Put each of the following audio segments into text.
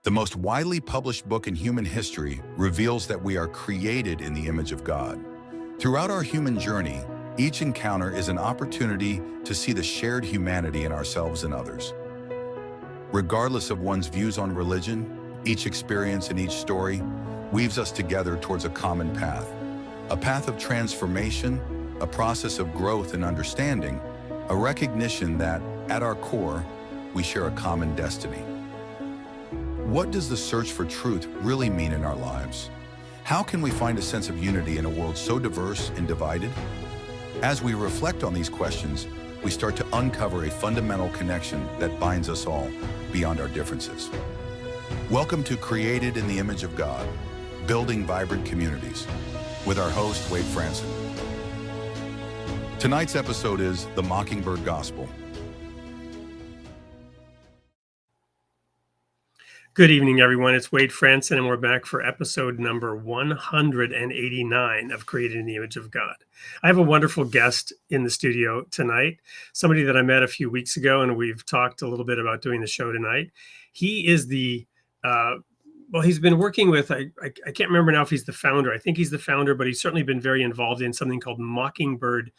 The most widely published book in human history reveals that we are created in the image of God. Throughout our human journey, each encounter is an opportunity to see the shared humanity in ourselves and others. Regardless of one's views on religion, each experience and each story weaves us together towards a common a path of transformation, a process of growth and understanding, a recognition that, at our core, we share a common destiny. What does the search for truth really mean in our lives? How can we find a sense of unity in a world so diverse and divided? As we reflect on these questions, we start to uncover a fundamental connection that binds us all beyond our differences. Welcome to Created in the Image of God, Building Vibrant Communities, with our host, Wade Franson. Tonight's episode is The Mockingbird Gospel. Good evening, everyone. It's Wade Franson, and we're back for episode number 189 of Created in the Image of God. I have a wonderful guest in the studio tonight, somebody that I met a few weeks ago, and we've talked a little bit about doing the show tonight. He is he's been working with, I can't remember now if he's the founder. I think he's the founder, but he's certainly been very involved in something called Mockingbird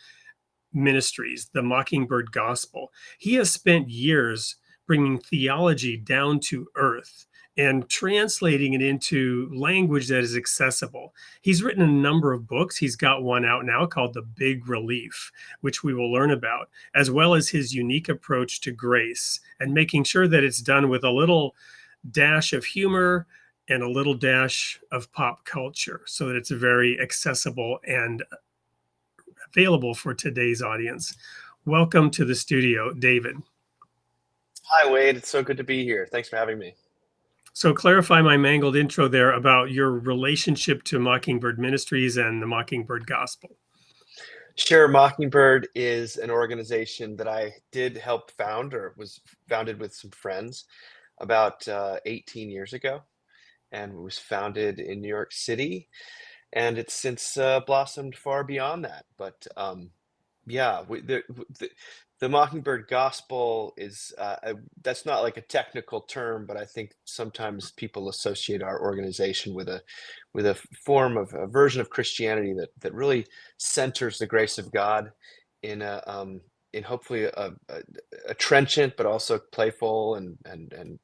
Ministries, the Mockingbird Gospel. He has spent years bringing theology down to earth and translating it into language that is accessible. He's written a number of books. He's got one out now called The Big Relief, which we will learn about, as well as his unique approach to grace and making sure that it's done with a little dash of humor and a little dash of pop culture so that it's very accessible and available for today's audience. Welcome to the studio, David. Hi, Wade. It's so good to be here. Thanks for having me. So clarify my mangled intro there about your relationship to Mockingbird Ministries and the Mockingbird Gospel. Sure. Mockingbird is an organization that I did help found, or was founded with some friends about 18 years ago, and it was founded in New York City, and it's since blossomed far beyond that. But the Mockingbird Gospel is that's not like a technical term, but I think sometimes people associate our organization with a form of a version of Christianity that really centers the grace of God in hopefully a trenchant but also playful and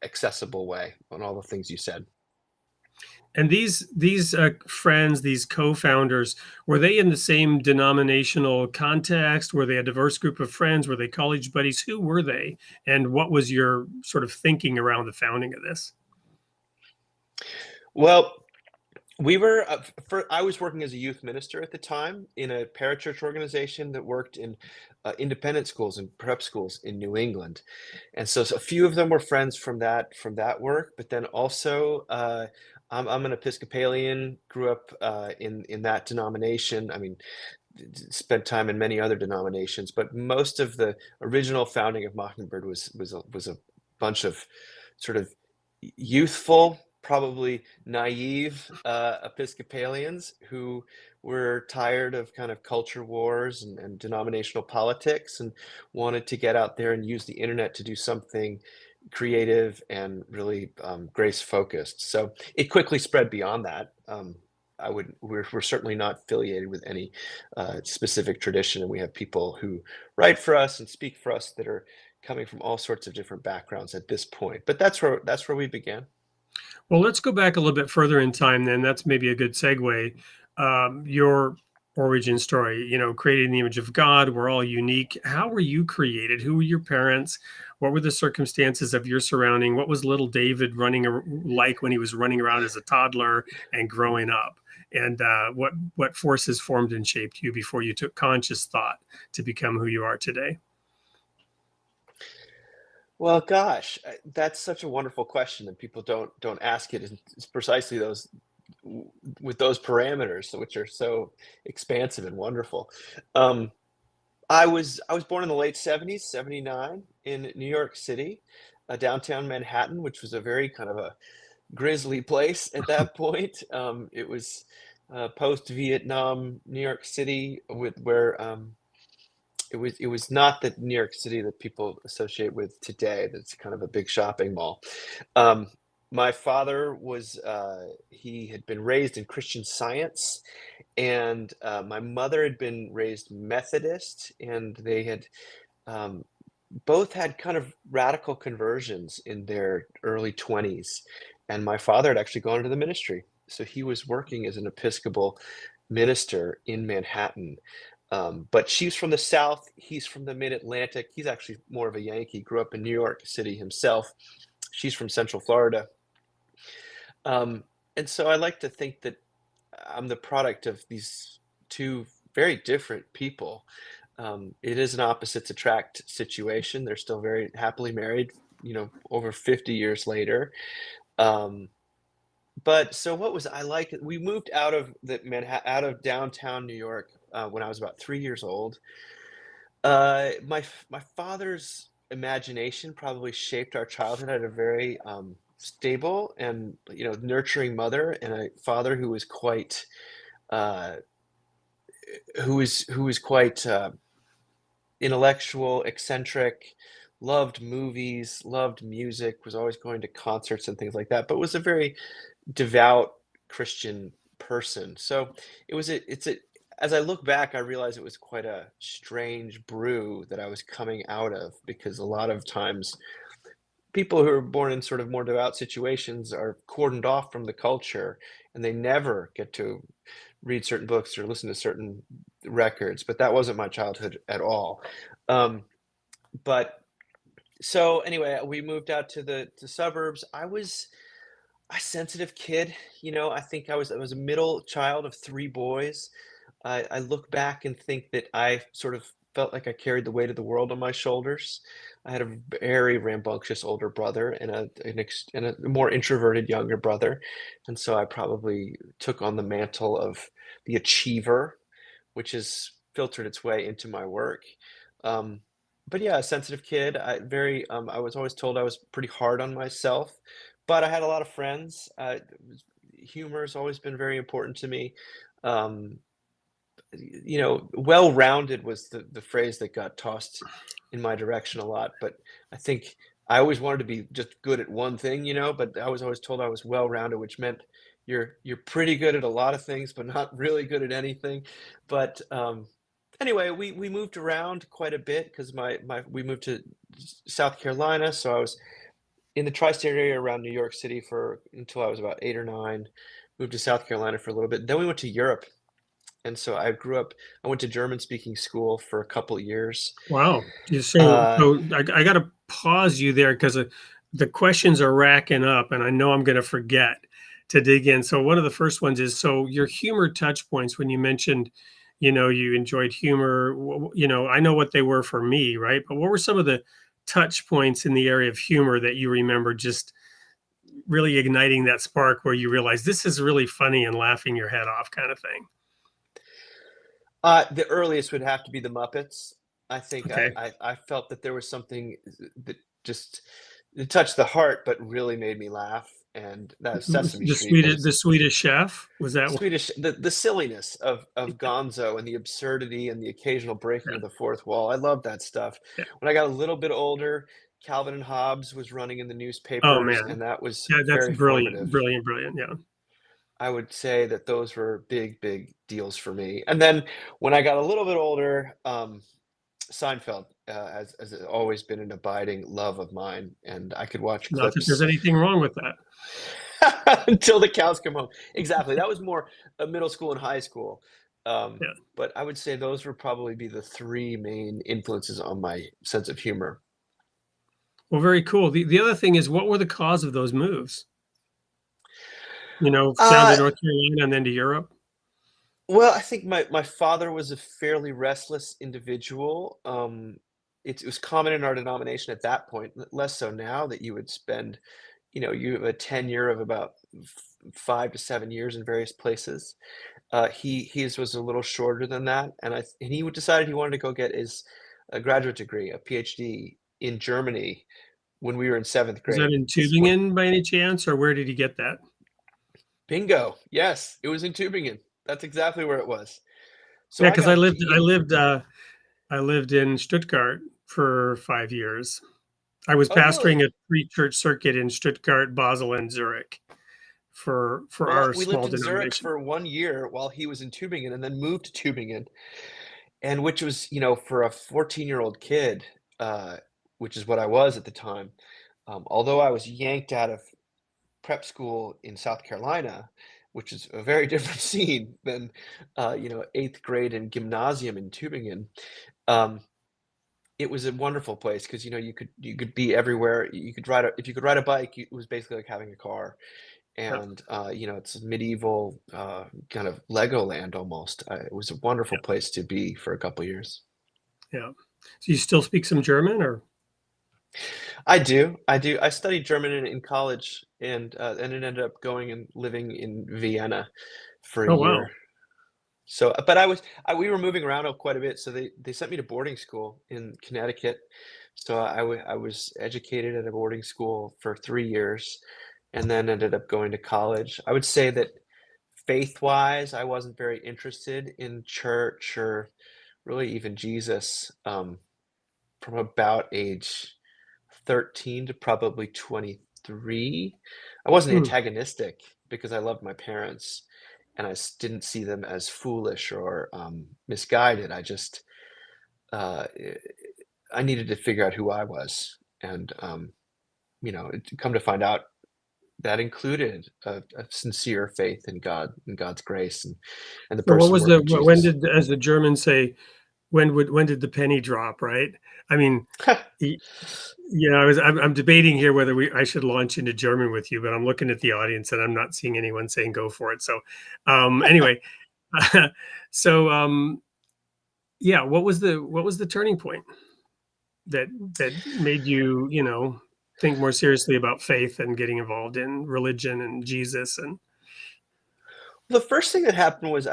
accessible way on all the things you said. And these friends, these co-founders, were they in the same denominational context? Were they a diverse group of friends? Were they college buddies? Who were they? And what was your sort of thinking around the founding of this? Well, we were I was working as a youth minister at the time in a parachurch organization that worked in independent schools and prep schools in New England, and so a few of them were friends from that work. But then also, I'm an Episcopalian, grew up in that denomination. I mean, spent time in many other denominations, but most of the original founding of Mockingbird was a bunch of sort of youthful, probably naive Episcopalians who were tired of kind of culture wars and denominational politics and wanted to get out there and use the internet to do something creative and really grace focused. So it quickly spread beyond that. We're certainly not affiliated with any specific tradition, and we have people who write for us and speak for us that are coming from all sorts of different backgrounds at this point. But that's where we began. Well, let's go back a little bit further in time then. That's maybe a good segue. Your origin story, created in the image of God. We're all unique. How were you created? Who were your parents? What were the circumstances of your surrounding? What was little David like when he was running around as a toddler and growing up? And what forces formed and shaped you before you took conscious thought to become who you are today? Well, gosh, that's such a wonderful question, and people don't ask it. It's precisely with those parameters, which are so expansive and wonderful. I was born in the late 70s, 79, in New York City, downtown Manhattan, which was a very kind of a grisly place at that point. It was post-Vietnam New York City, where it was not the New York City that people associate with today. That's kind of a big shopping mall. My father was he had been raised in Christian Science, and my mother had been raised Methodist, and they had um, both had kind of radical conversions in their early 20s. And my father had actually gone into the ministry. So he was working as an Episcopal minister in Manhattan. But she's from the South, he's from the Mid-Atlantic. He's actually more of a Yankee, grew up in New York City himself. She's from Central Florida. Um, and so I like to think that I'm the product of these two very different people. It is an opposites attract situation. They're still very happily married, over 50 years later. Um, but so what was I like? We moved out of out of downtown New York when I was about 3 years old. My father's imagination probably shaped our childhood. I had a very stable and nurturing mother, and a father who was quite uh, who was quite intellectual, eccentric, loved movies, loved music, was always going to concerts and things like that, but was a very devout Christian person. So it's a as I look back, I realize it was quite a strange brew that I was coming out of, because a lot of times people who are born in sort of more devout situations are cordoned off from the culture, and they never get to read certain books or listen to certain records. But that wasn't my childhood at all. Um, but so anyway, we moved out to the suburbs. I was a sensitive kid. I think I was a middle child of three boys. I look back and think that I sort of felt like I carried the weight of the world on my shoulders. I had a very rambunctious older brother and a more introverted younger brother, and so I probably took on the mantle of the achiever, which has filtered its way into my work. Um, but yeah, a sensitive kid. I was always told I was pretty hard on myself, but I had a lot of friends. Humor has always been very important to me. Um, well-rounded was the phrase that got tossed in my direction a lot, but I think I always wanted to be just good at one thing, but I was always told I was well-rounded, which meant you're pretty good at a lot of things, but not really good at anything. But anyway, we moved around quite a bit because my we moved to South Carolina, so I was in the tri-state area around New York City for until I was about 8 or 9. Moved to South Carolina for a little bit. Then we went to Europe, and so I went to German speaking school for a couple of years. Wow. Yeah, So, Uh, so I got to pause you there because the questions are racking up, and I know I'm going to forget to dig in. So, one of the first ones is, so your humor touch points when you mentioned, you enjoyed humor. I know what they were for me, right? But what were some of the touch points in the area of humor that you remember just really igniting that spark where you realize this is really funny and laughing your head off kind of thing? the earliest would have to be the Muppets. I think I Okay. I I felt that there was something that just it touched the heart, but really made me laugh, and that Sesame Street The was Swedish Chef, was that one? Swedish. The silliness of Gonzo and the absurdity and the occasional breaking of the fourth wall. I love that stuff. Yeah. When I got a little bit older, Calvin and Hobbes was running in the Oh newspapers, man, and that was yeah, that's very brilliant, formative. brilliant, brilliant. Yeah, I would say that those were big, big deals for me. And then when I got a little bit older, Seinfeld has always been an abiding love of mine, and I could watch not that there's clips anything wrong with that. until the cows come home. Exactly, that was more middle school and high school. Yeah. But I would say those would probably be the three main influences on my sense of humor. Well, very cool. The other thing is, what were the cause of those moves? Down to Uh, North Carolina and then to Europe. Well, I think my father was a fairly restless individual. It was common in our denomination at that point, less so now, that you would spend, you have a tenure of about 5 to 7 years in various places. His was a little shorter than that, and he decided he wanted to go get his graduate degree, a PhD in Germany when we were in seventh Was that grade. in When Tübingen by any chance, or where did he get that? bingo, yes, it was in Tübingen. That's exactly where it was. So Yeah, I because got a G. I lived in Stuttgart for 5 years. I was Oh, pastoring really? a three-church circuit in Stuttgart, Basel, and Zurich for Well, our we lived small in Zurich denomination. for 1 year while he was in Tübingen and then moved to Tübingen, and which was, for a 14-year-old kid, uh, which is what I was at the time, although I was yanked out of prep school in South Carolina, which is a very different scene than, 8th grade and gymnasium in Tübingen. Um, it was a wonderful place because you could be everywhere. You could ride a if you could ride a bike, it was basically like having a car, Yeah, and, it's medieval, kind of Legoland almost. It was a wonderful yeah, place to be for a couple years. yeah. So you still speak some German, or? I do, I do. I studied German in college, and it ended up going and living in Vienna for a Oh, wow. year. So, but we were moving around quite a bit, so they sent me to boarding school in Connecticut. So I was educated at a boarding school for 3 years, and then ended up going to college. I would say that faith-wise, I wasn't very interested in church or really even Jesus, from about age 13 to probably 23. I wasn't Hmm. antagonistic because I loved my parents and didn't see them as foolish or misguided. Uh, eh, I needed to figure out who I was. And, come to find out that included a sincere faith in God and God's grace and the So what person was work the of when Jesus. did, as the Germans say, when did the penny drop, right? I mean, y I'm debating here whether I should launch into German with you, but I'm looking at the audience and I'm not seeing anyone saying go for it. So, anyway, so, yeah, what was the turning point that made you, think more seriously about faith and getting involved in religion and Jesus and The first thing that happened was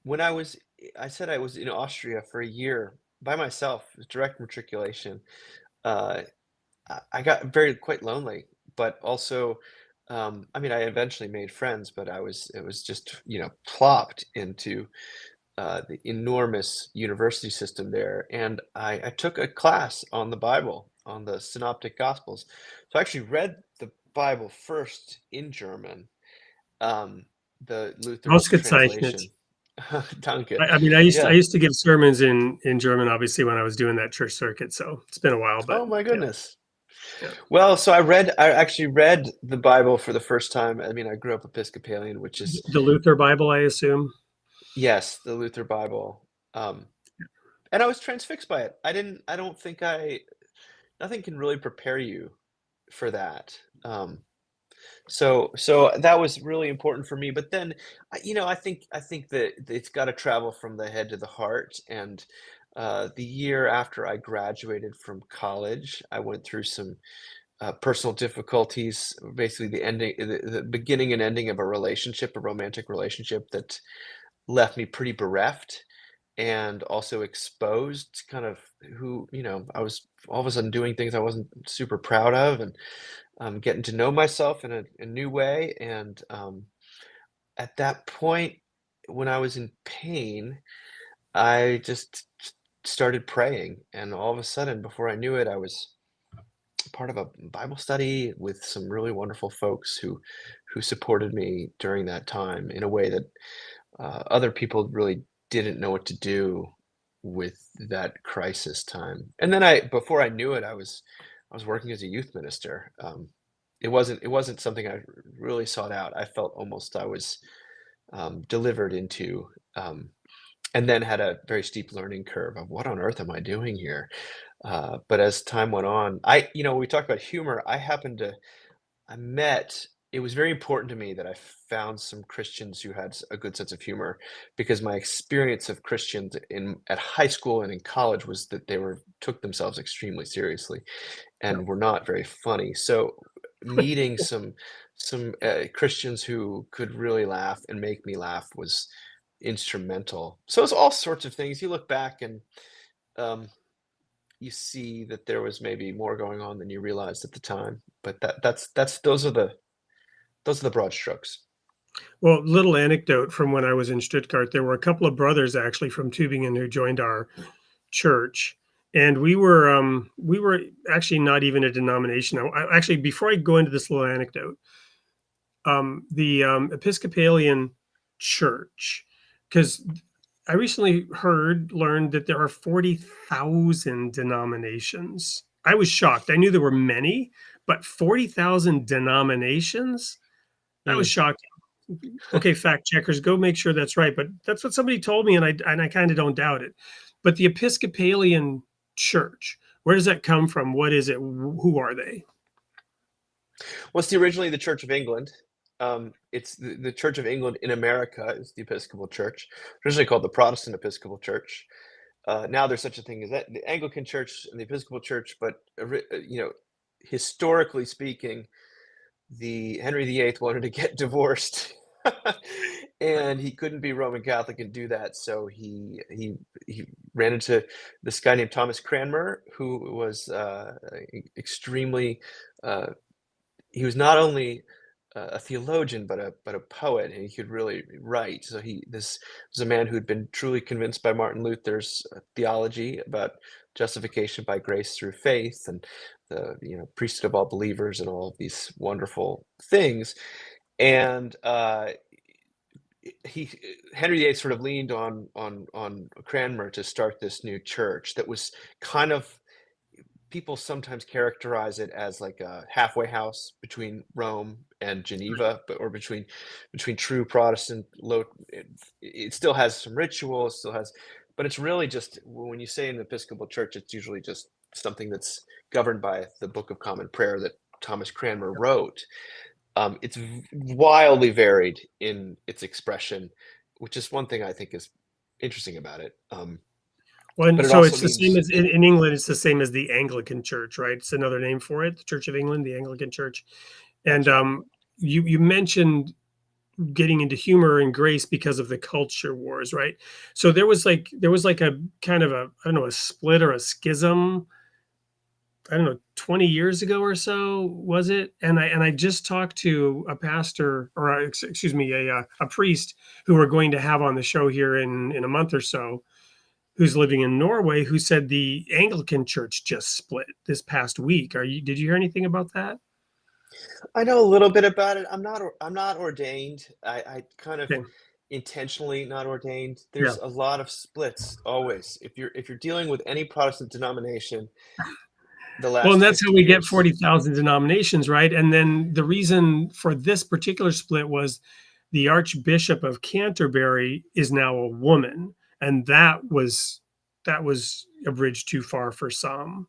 when I said I was in Austria for a year by myself, direct matriculation. Uh, I got very quite lonely, but also, I mean, I eventually made friends, but it was just, plopped into the enormous university system there. And I took a class on the Bible, on the Synoptic Gospels. So I actually read the Bible first in German, um, the Luther ausgezeichnet. translation. Danke. I mean, I Yeah. used to give sermons in German, obviously, when I was doing that church circuit. So it's been a while, but Oh my yeah, goodness. yeah. Well, so I actually read the Bible for the first time. I mean, I grew up Episcopalian, which is, The Luther Bible, I assume. yes, the Luther Bible. Um, and I was transfixed by it. I don't think nothing can really prepare you for that. So that was really important for me. But then, I think that it's got to travel from the head to the heart. And the year after I graduated from college, I went through some personal difficulties, basically the beginning and ending of a relationship, a romantic relationship that left me pretty bereft and also exposed to kind of who, I was all of a sudden doing things I wasn't super proud of and getting to know myself in a new way. And at that point, when I was in pain, I just started praying. And all of a sudden, before I knew it, I was part of a Bible study with some really wonderful folks who supported me during that time in a way that other people really didn't know what to do with that crisis time. And then before I knew it, I was working as a youth minister. It wasn't something I really sought out. I felt almost I was delivered into. And then had a very steep learning curve of what on earth am I doing here? But as time went on, we talked about humor. I met, it was very important to me that I found some Christians who had a good sense of humor because my experience of Christians at high school and in college was that they took themselves extremely seriously Yeah. and were not very funny. So meeting some Christians who could really laugh and make me laugh was instrumental. So it's all sorts of things. You look back and um, you see that there was maybe more going on than you realized at the time. But those are the broad strokes. Well, little anecdote from when I was in Stuttgart, there were a couple of brothers actually from Tübingen who joined our church, And we were actually not even a denomination. Actually, before I go into this little anecdote, the Episcopalian Church, because I recently learned that there are 40,000 denominations. I was shocked. I knew there were many, but 40,000 denominations? That was Mm. shocking. Okay, fact checkers, go make sure that's right. But that's what somebody told me, and I kind of don't doubt it. But the Episcopalian Church, where does that come from? What is it? Who are they? Well, it's originally the Church of England. It's the Church of England in America is the Episcopal Church, originally called the Protestant Episcopal Church. Now there's such a thing as that, the Anglican Church and the Episcopal Church, but historically speaking, the Henry VIII wanted to get divorced, and he couldn't be Roman Catholic and do that, so he ran into this guy named Thomas Cranmer, who was extremely. He was not only a theologian, but a poet, and he could really write. So this was a man who had been truly convinced by Martin Luther's theology about justification by grace through faith, and the priesthood of all believers, and all of these wonderful things. And he Henry VIII sort of leaned on Cranmer to start this new church that was kind of, people sometimes characterize it as like a halfway house between Rome and Geneva, or between true Protestant low. It still has some ritual, but it's really just, when you say an Episcopal Church, it's usually just something that's governed by the Book of Common Prayer that Thomas Cranmer wrote. It's wildly varied in its expression, which is one thing I think is interesting about it. Well, But it so also it's the same means as in England. It's the same as the Anglican Church, right? It's another name for it, the Church of England, the Anglican Church. And that's right. you mentioned getting into humor and grace because of the culture wars, right? So there was like a kind of a, I don't know, a split or a schism, I don't know, 20 years ago or so, was it? And I just talked to a pastor, or excuse me, a priest who we're going to have on the show here in a month or so, who's living in Norway, who said the Anglican Church just split this past week. Did you hear anything about that? I know a little bit about it. I'm not ordained. I kind of Okay. intentionally not ordained. Yeah. There's a lot of splits always. If you're dealing with any Protestant denomination, the Well, and last that's how 50 we get years. 40,000 denominations, right? And then the reason for this particular split was the Archbishop of Canterbury is now a woman, and that was a bridge too far for some.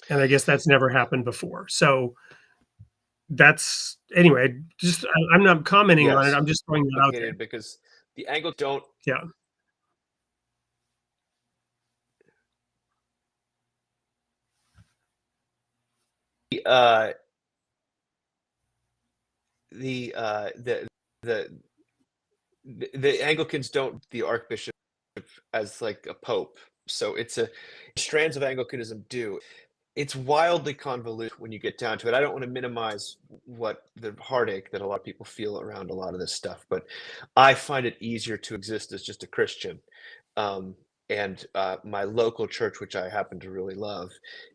And I guess that's never happened before. So that's anyway, I'm not commenting on it. Yes, I'm just throwing that out there. complicated because the Anglicans don't. Yeah. Uh, the uh, the the the Anglicans don't the Archbishop as like a pope. So it's a strands of Anglicanism do. It's wildly convoluted when you get down to it. I don't want to minimize what the heartache that a lot of people feel around a lot of this stuff, but I find it easier to exist as just a Christian. Um, and my local church, which I happen to really love,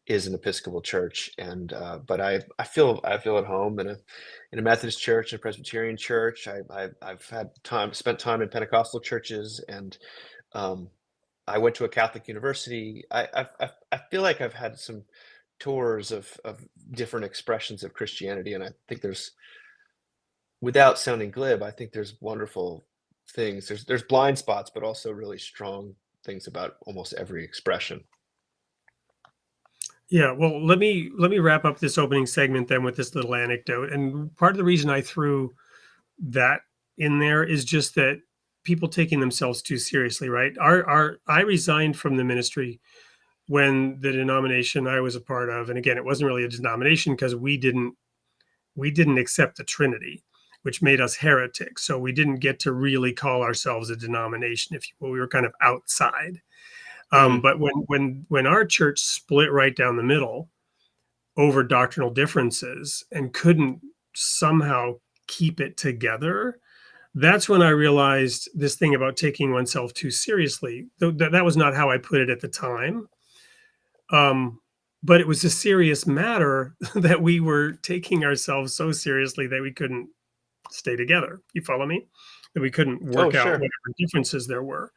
is an Episcopal church. And but I feel at home in a Methodist church, a Presbyterian church. I've spent time in Pentecostal churches, and um, I went to a Catholic university. I feel like I've had some tours of different expressions of Christianity, and I think without sounding glib, I think there's wonderful things. There's blind spots, but also really strong things about almost every expression. Yeah, well, let me wrap up this opening segment then with this little anecdote. And part of the reason I threw that in there is just that people taking themselves too seriously, right? Our I resigned from the ministry when the denomination I was a part of, and again, it wasn't really a denomination because we didn't accept the Trinity, which made us heretics. So we didn't get to really call ourselves a denomination, if you will. We were kind of outside. Mm. But when our church split right down the middle over doctrinal differences and couldn't somehow keep it together, that's when I realized this thing about taking oneself too seriously. Though that was not how I put it at the time. But it was a serious matter that we were taking ourselves so seriously that we couldn't stay together. You follow me? That we couldn't Oh, work out sure. whatever differences there were.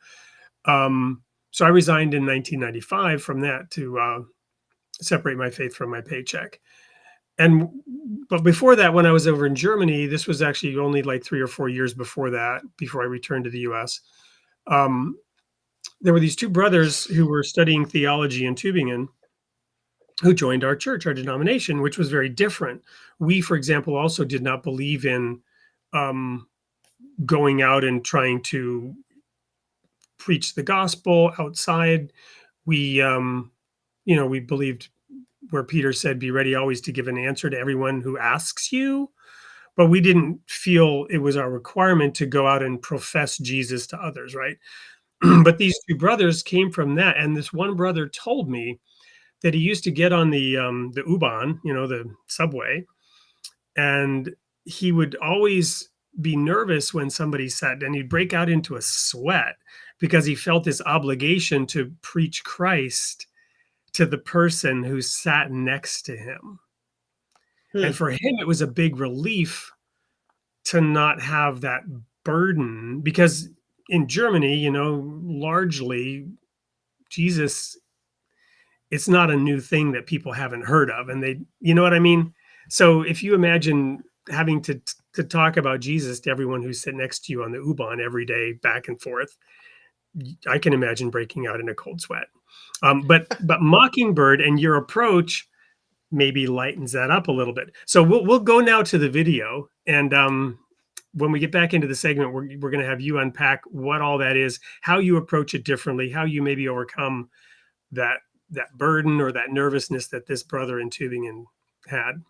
So I resigned in 1995 from that to separate my faith from my paycheck. But before that, when I was over in Germany, this was actually only like 3 or 4 years before that, before I returned to the US. Um, there were these two brothers who were studying theology in Tübingen who joined our church, our denomination, which was very different. We, for example, also did not believe in um, going out and trying to preach the gospel outside. We believed where Peter said, "Be ready always to give an answer to everyone who asks you." But we didn't feel it was our requirement to go out and profess Jesus to others, right? But these two brothers came from that, and this one brother told me that he used to get on the U-Bahn, the subway, and he would always be nervous when somebody said, and he'd break out into a sweat because he felt this obligation to preach Christ to the person who sat next to him. Hmm. And for him, it was a big relief to not have that burden because in Germany, largely Jesus, it's not a new thing that people haven't heard of. And you know what I mean? So if you imagine having to talk about Jesus to everyone who's sitting next to you on the U-Bahn every day, back and forth, I can imagine breaking out in a cold sweat. But Mockingbird and your approach maybe lightens that up a little bit. So we'll go now to the video, and when we get back into the segment, we're going to have you unpack what all that is, how you approach it differently, how you maybe overcome that burden or that nervousness that this brother in Tübingen had.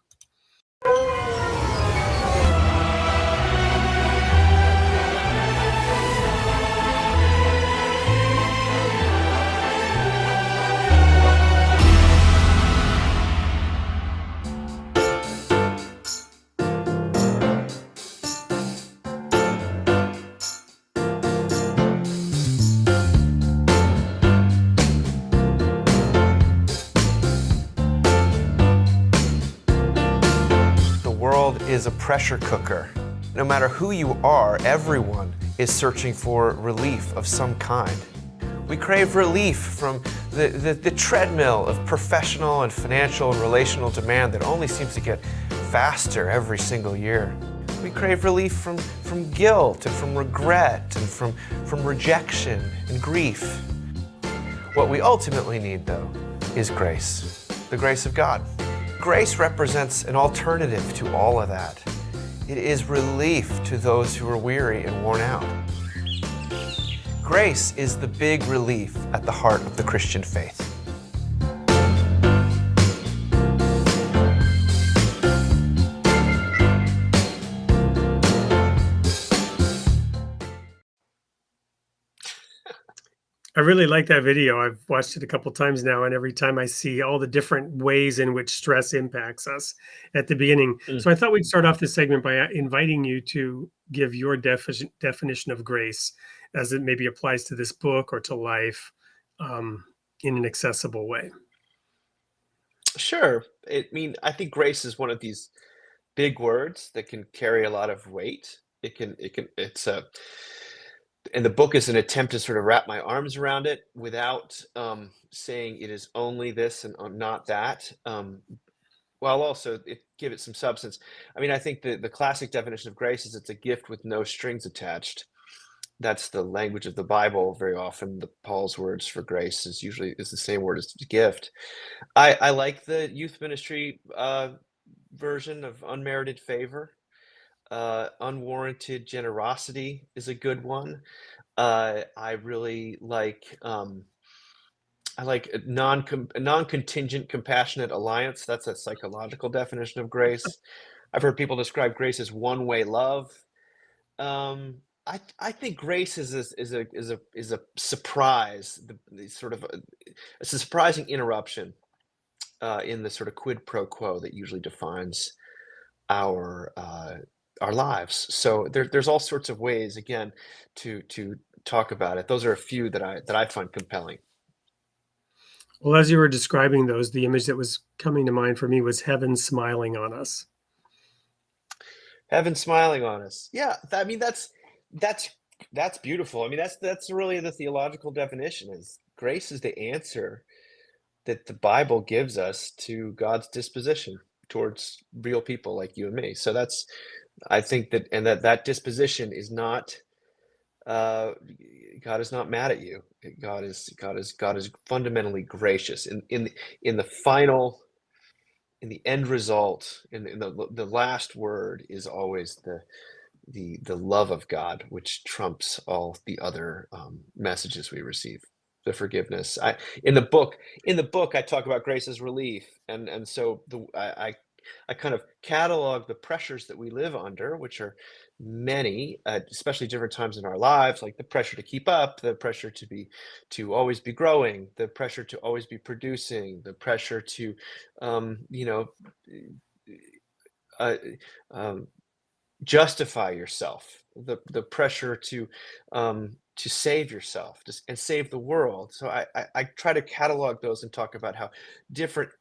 Is a pressure cooker. No matter who you are, everyone is searching for relief of some kind. We crave relief from the treadmill of professional and financial and relational demand that only seems to get faster every single year. We crave relief from guilt and from regret and from rejection and grief. What we ultimately need, though, is grace, the grace of God. Grace represents an alternative to all of that. It is relief to those who are weary and worn out. Grace is the big relief at the heart of the Christian faith. I really like that video. I've watched it a couple times now, and every time I see all the different ways in which stress impacts us at the beginning. So I thought we'd start off this segment by inviting you to give your definition of grace as it maybe applies to this book or to life in an accessible way. Sure. I think grace is one of these big words that can carry a lot of weight. And the book is an attempt to sort of wrap my arms around it without saying it is only this and not that, while also give it some substance. I think the classic definition of grace is it's a gift with no strings attached. That's the language of the Bible. Very often, Paul's words for grace is the same word as gift. I like the youth ministry version of unmerited favor. Unwarranted generosity is a good one. I really like a non-contingent compassionate alliance. That's a psychological definition of grace. I've heard people describe grace as one-way love. I think grace is a surprise. It's a surprising interruption in the sort of quid pro quo that usually defines our lives. So there's all sorts of ways, again, to talk about it. Those are a few that I find compelling. Well, as you were describing those, the image that was coming to mind for me was heaven smiling on us. Heaven smiling on us. Yeah, I mean that's that's beautiful. I mean that's really the theological definition is grace is the answer that the Bible gives us to God's disposition towards real people like you and me. So that's I think that and that disposition is not uh God is not mad at you. God is fundamentally gracious in the final in the end result in the last word is always the love of God, which trumps all the other messages we receive. The forgiveness. In the book I talk about grace as relief, and so I kind of catalog the pressures that we live under, which are many, especially different times in our lives, like the pressure to keep up, the pressure to always be growing, the pressure to always be producing, the pressure to, you know, uh, um, justify yourself, the pressure to save yourself and save the world. So I try to catalog those and talk about how different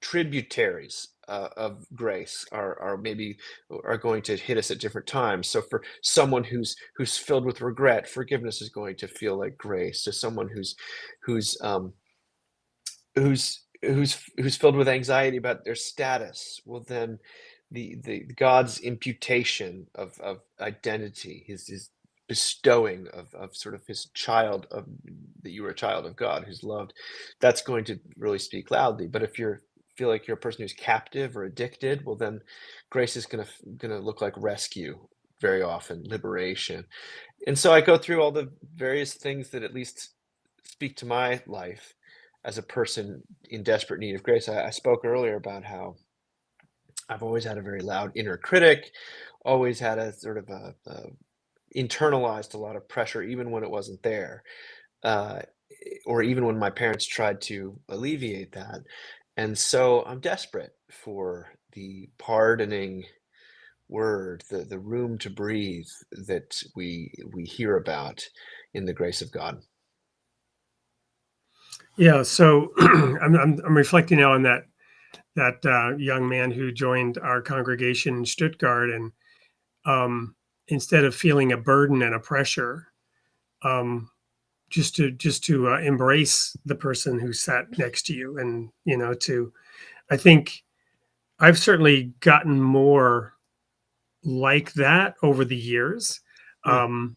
tributaries of grace are maybe are going to hit us at different times. So for someone who's filled with regret, forgiveness is going to feel like grace. To someone who's who's filled with anxiety about their status, well then the God's imputation of identity, his bestowing of sort of his child of that you were a child of God who's loved, that's going to really speak loudly. But if you're feel like you're a person who's captive or addicted, well then grace is gonna look like rescue very often, liberation. And so I go through all the various things that at least speak to my life as a person in desperate need of grace. I spoke earlier about how I've always had a very loud inner critic, always had a sort of a internalized a lot of pressure, even when it wasn't there, uh, or even when my parents tried to alleviate that. And so I'm desperate for the pardoning word, the room to breathe that we hear about in the grace of God. Yeah, so I'm reflecting now on that young man who joined our congregation in Stuttgart, and um, instead of feeling a burden and a pressure, um, just to embrace the person who sat next to you, and to I think I've certainly gotten more like that over the years. Hmm. Um,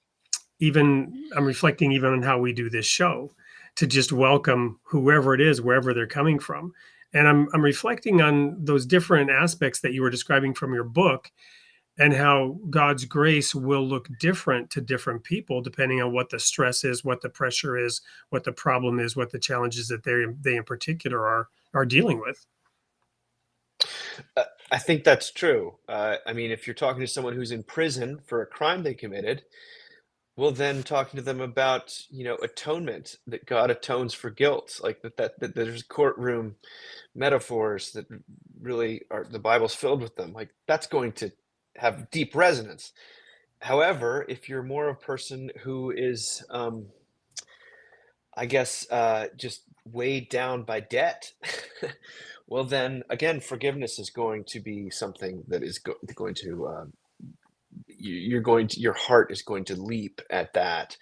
Even I'm reflecting even on how we do this show, to just welcome whoever it is, wherever they're coming from. And I'm reflecting on those different aspects that you were describing from your book, and how God's grace will look different to different people depending on what the stress is, what the pressure is, what the problem is, what the challenges that they in particular are dealing with. Uh, I think that's true. I mean, if you're talking to someone who's in prison for a crime they committed, well, then talking to them about, atonement, that God atones for guilt, like that there's courtroom metaphors that really are the Bible's filled with them. Like that's going to have deep resonance. However, if you're more a person who is, I guess, just weighed down by debt, well, then again, forgiveness is going to be something that is going to you're going to your heart is going to leap at that.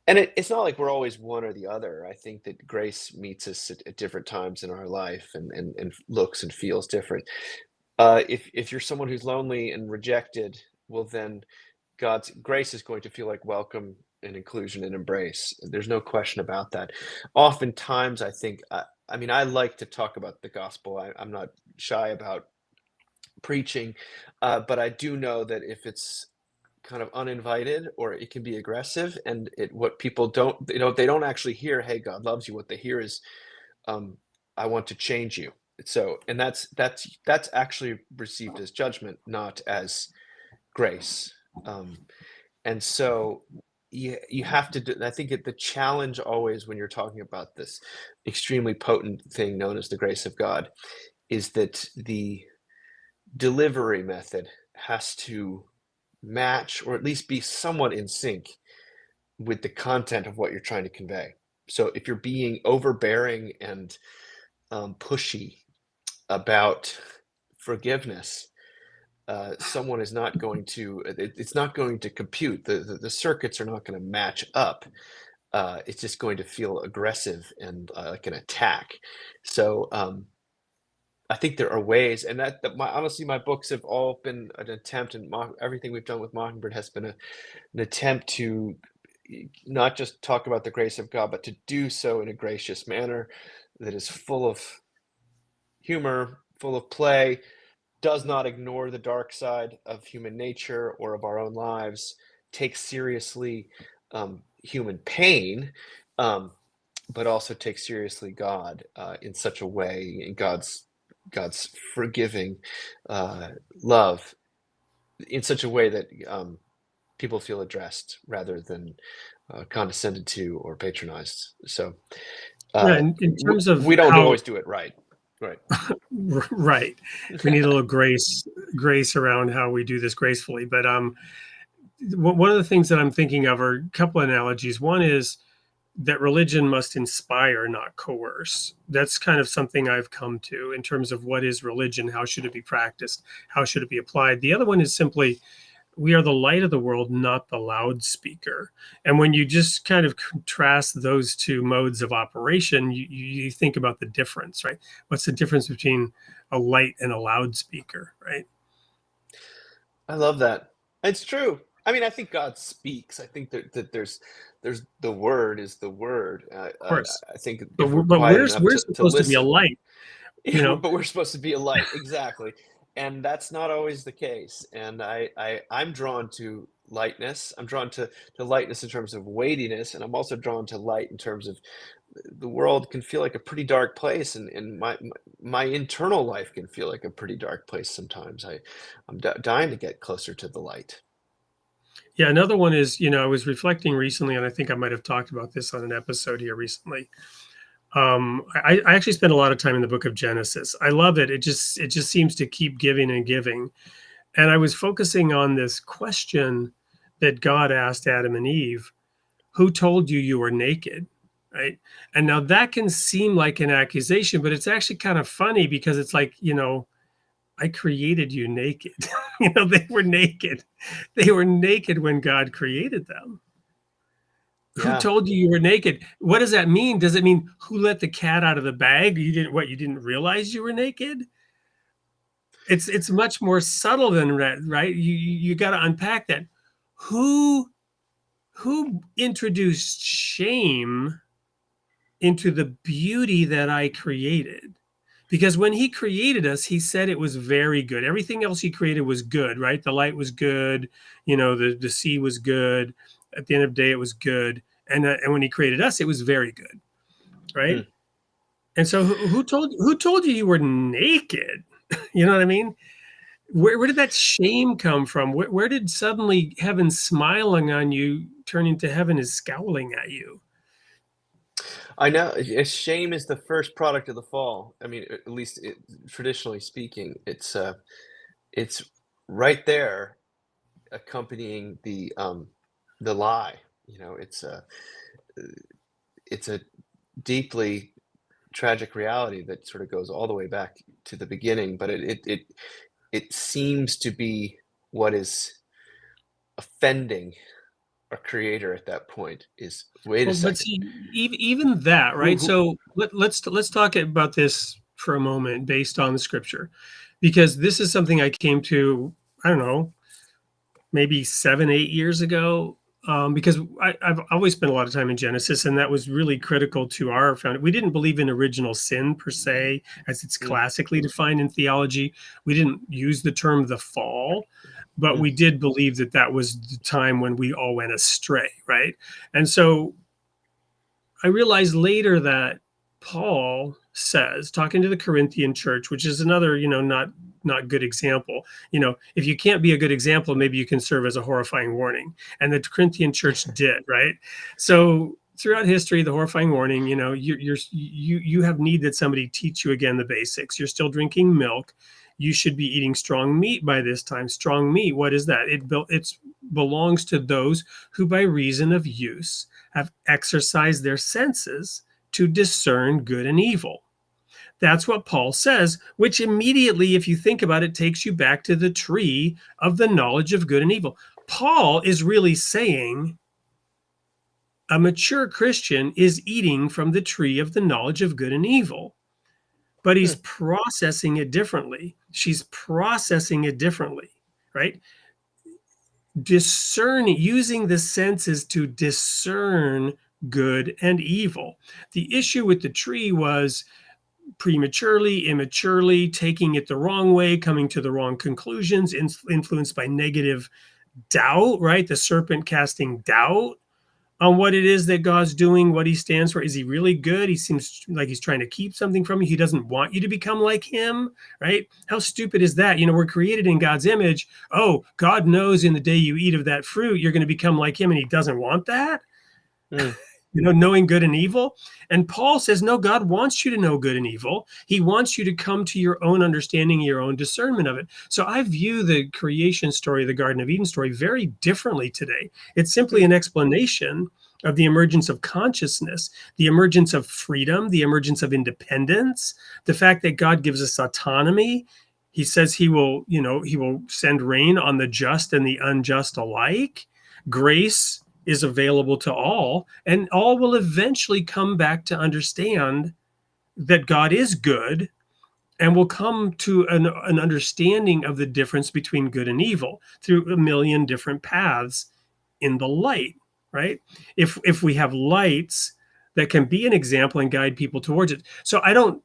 And it's not like we're always one or the other. I think that grace meets us at different times in our life and looks and feels different. If you're someone who's lonely and rejected, well, then God's grace is going to feel like welcome and inclusion and embrace. There's no question about that. Oftentimes, I think, I mean, I like to talk about the gospel. I'm not shy about preaching, but I do know that if it's kind of uninvited or it can be aggressive, and what people don't, they don't actually hear, "Hey, God loves you." What they hear is, um, "I want to change you." So, and that's actually received as judgment, not as grace. Um, and so you have to do, I think the challenge always when you're talking about this extremely potent thing known as the grace of God is that the delivery method has to match or at least be somewhat in sync with the content of what you're trying to convey. So if you're being overbearing and pushy about forgiveness, someone is not going to, it's not going to compute. The circuits are not going to match up. It's just going to feel aggressive and like an attack. So I think there are ways, and that honestly, my books have all been an attempt, and everything we've done with Mockingbird has been an attempt to not just talk about the grace of God, but to do so in a gracious manner that is full of humor, full of play, does not ignore the dark side of human nature or of our own lives, takes seriously human pain, but also takes seriously God in such a way, in God's forgiving love, in such a way that people feel addressed rather than condescended to or patronized. So Yeah, in terms of we don't how, always do it right. Right. right, we need a little grace around how we do this gracefully. But one of the things that I'm thinking of are a couple of analogies. One is that religion must inspire, not coerce. That's kind of something I've come to in terms of what is religion, how should it be practiced, how should it be applied. The other one is simply, we are the light of the world, not the loudspeaker. And when you just kind of contrast those two modes of operation, you think about the difference, right? What's the difference between a light and a loudspeaker, right? I love that. It's true. I mean, I think God speaks. I think that there's the word is the word. Of course. I think But if we're we're quiet enough to supposed to be a listen, light, you know. but we're supposed to be a light, exactly. And that's not always the case. And I'm drawn to lightness. I'm drawn to lightness in terms of weightiness, and I'm also drawn to light in terms of the world can feel like a pretty dark place, and my internal life can feel like a pretty dark place sometimes. I'm dying to get closer to the light. Yeah, another one is, I was reflecting recently, and I think I might have talked about this on an episode here recently. I actually spent a lot of time in the book of Genesis. I love it. It just seems to keep giving and giving. And I was focusing on this question that God asked Adam and Eve, who told you you were naked? Right. And now that can seem like an accusation, but it's actually kind of funny because it's like, I created you naked. They were naked. They were naked when God created them. Who Yeah. told you were naked? What does that mean? Does it mean who let the cat out of the bag? You didn't realize you were naked? It's much more subtle than that, right? You got to unpack that. Who introduced shame into the beauty that I created? Because when he created us, he said it was very good. Everything else he created was good, right? The light was good. The sea was good. At the end of the day, it was good. And when he created us, it was very good, right? Hmm. And so who told you were naked? You know what I mean? Where did that shame come from? Where did suddenly heaven smiling on you turn into heaven is scowling at you? I know. Shame is the first product of the fall. I mean, at least traditionally speaking, it's right there accompanying the lie. It's a deeply tragic reality that sort of goes all the way back to the beginning, but it seems to be what is offending our creator at that point is, wait a Well, but second. see, even that, Who right? who So let's talk about this for a moment based on the scripture, because this is something I came to, I don't know, maybe 7-8 years ago, because I've always spent a lot of time in Genesis, and that was really critical to our foundation. We didn't believe in original sin per se, as it's Mm, classically defined in theology. We didn't use the term the fall, but mm, we did believe that that was the time when we all went astray, right? And so I realized later that Paul says, talking to the Corinthian church, which is another, not good example. If you can't be a good example, maybe you can serve as a horrifying warning. And the Corinthian church did, right? So throughout history, the horrifying warning, you have need that somebody teach you again the basics. You're still drinking milk. You should be eating strong meat by this time. Strong meat, what is that? It belongs to those who by reason of use have exercised their senses to discern good and evil. That's what Paul says, which immediately, if you think about it, takes you back to the tree of the knowledge of good and evil. Paul is really saying a mature Christian is eating from the tree of the knowledge of good and evil, but he's processing it differently. She's processing it differently, right? Discerning, using the senses to discern good and evil. The issue with the tree was prematurely, immaturely, taking it the wrong way, coming to the wrong conclusions, influenced by negative doubt, right? The serpent casting doubt on what it is that God's doing, what he stands for. Is he really good? He seems like he's trying to keep something from you. He doesn't want you to become like him, right? How stupid is that? You know, we're created in God's image. Oh, God knows in the day you eat of that fruit, you're going to become like him, and he doesn't want that. You know, knowing good and evil. And Paul says, no, God wants you to know good and evil. He wants you to come to your own understanding, your own discernment of it. So I view the creation story, the Garden of Eden story, very differently today. It's simply an explanation of the emergence of consciousness, the emergence of freedom, the emergence of independence, the fact that God gives us autonomy. He says he will, you know, he will send rain on the just and the unjust alike. Grace is available to all, and all will eventually come back to understand that God is good, and will come to an understanding of the difference between good and evil through a million different paths in the light, right? If we have lights that can be an example and guide people towards it. So I don't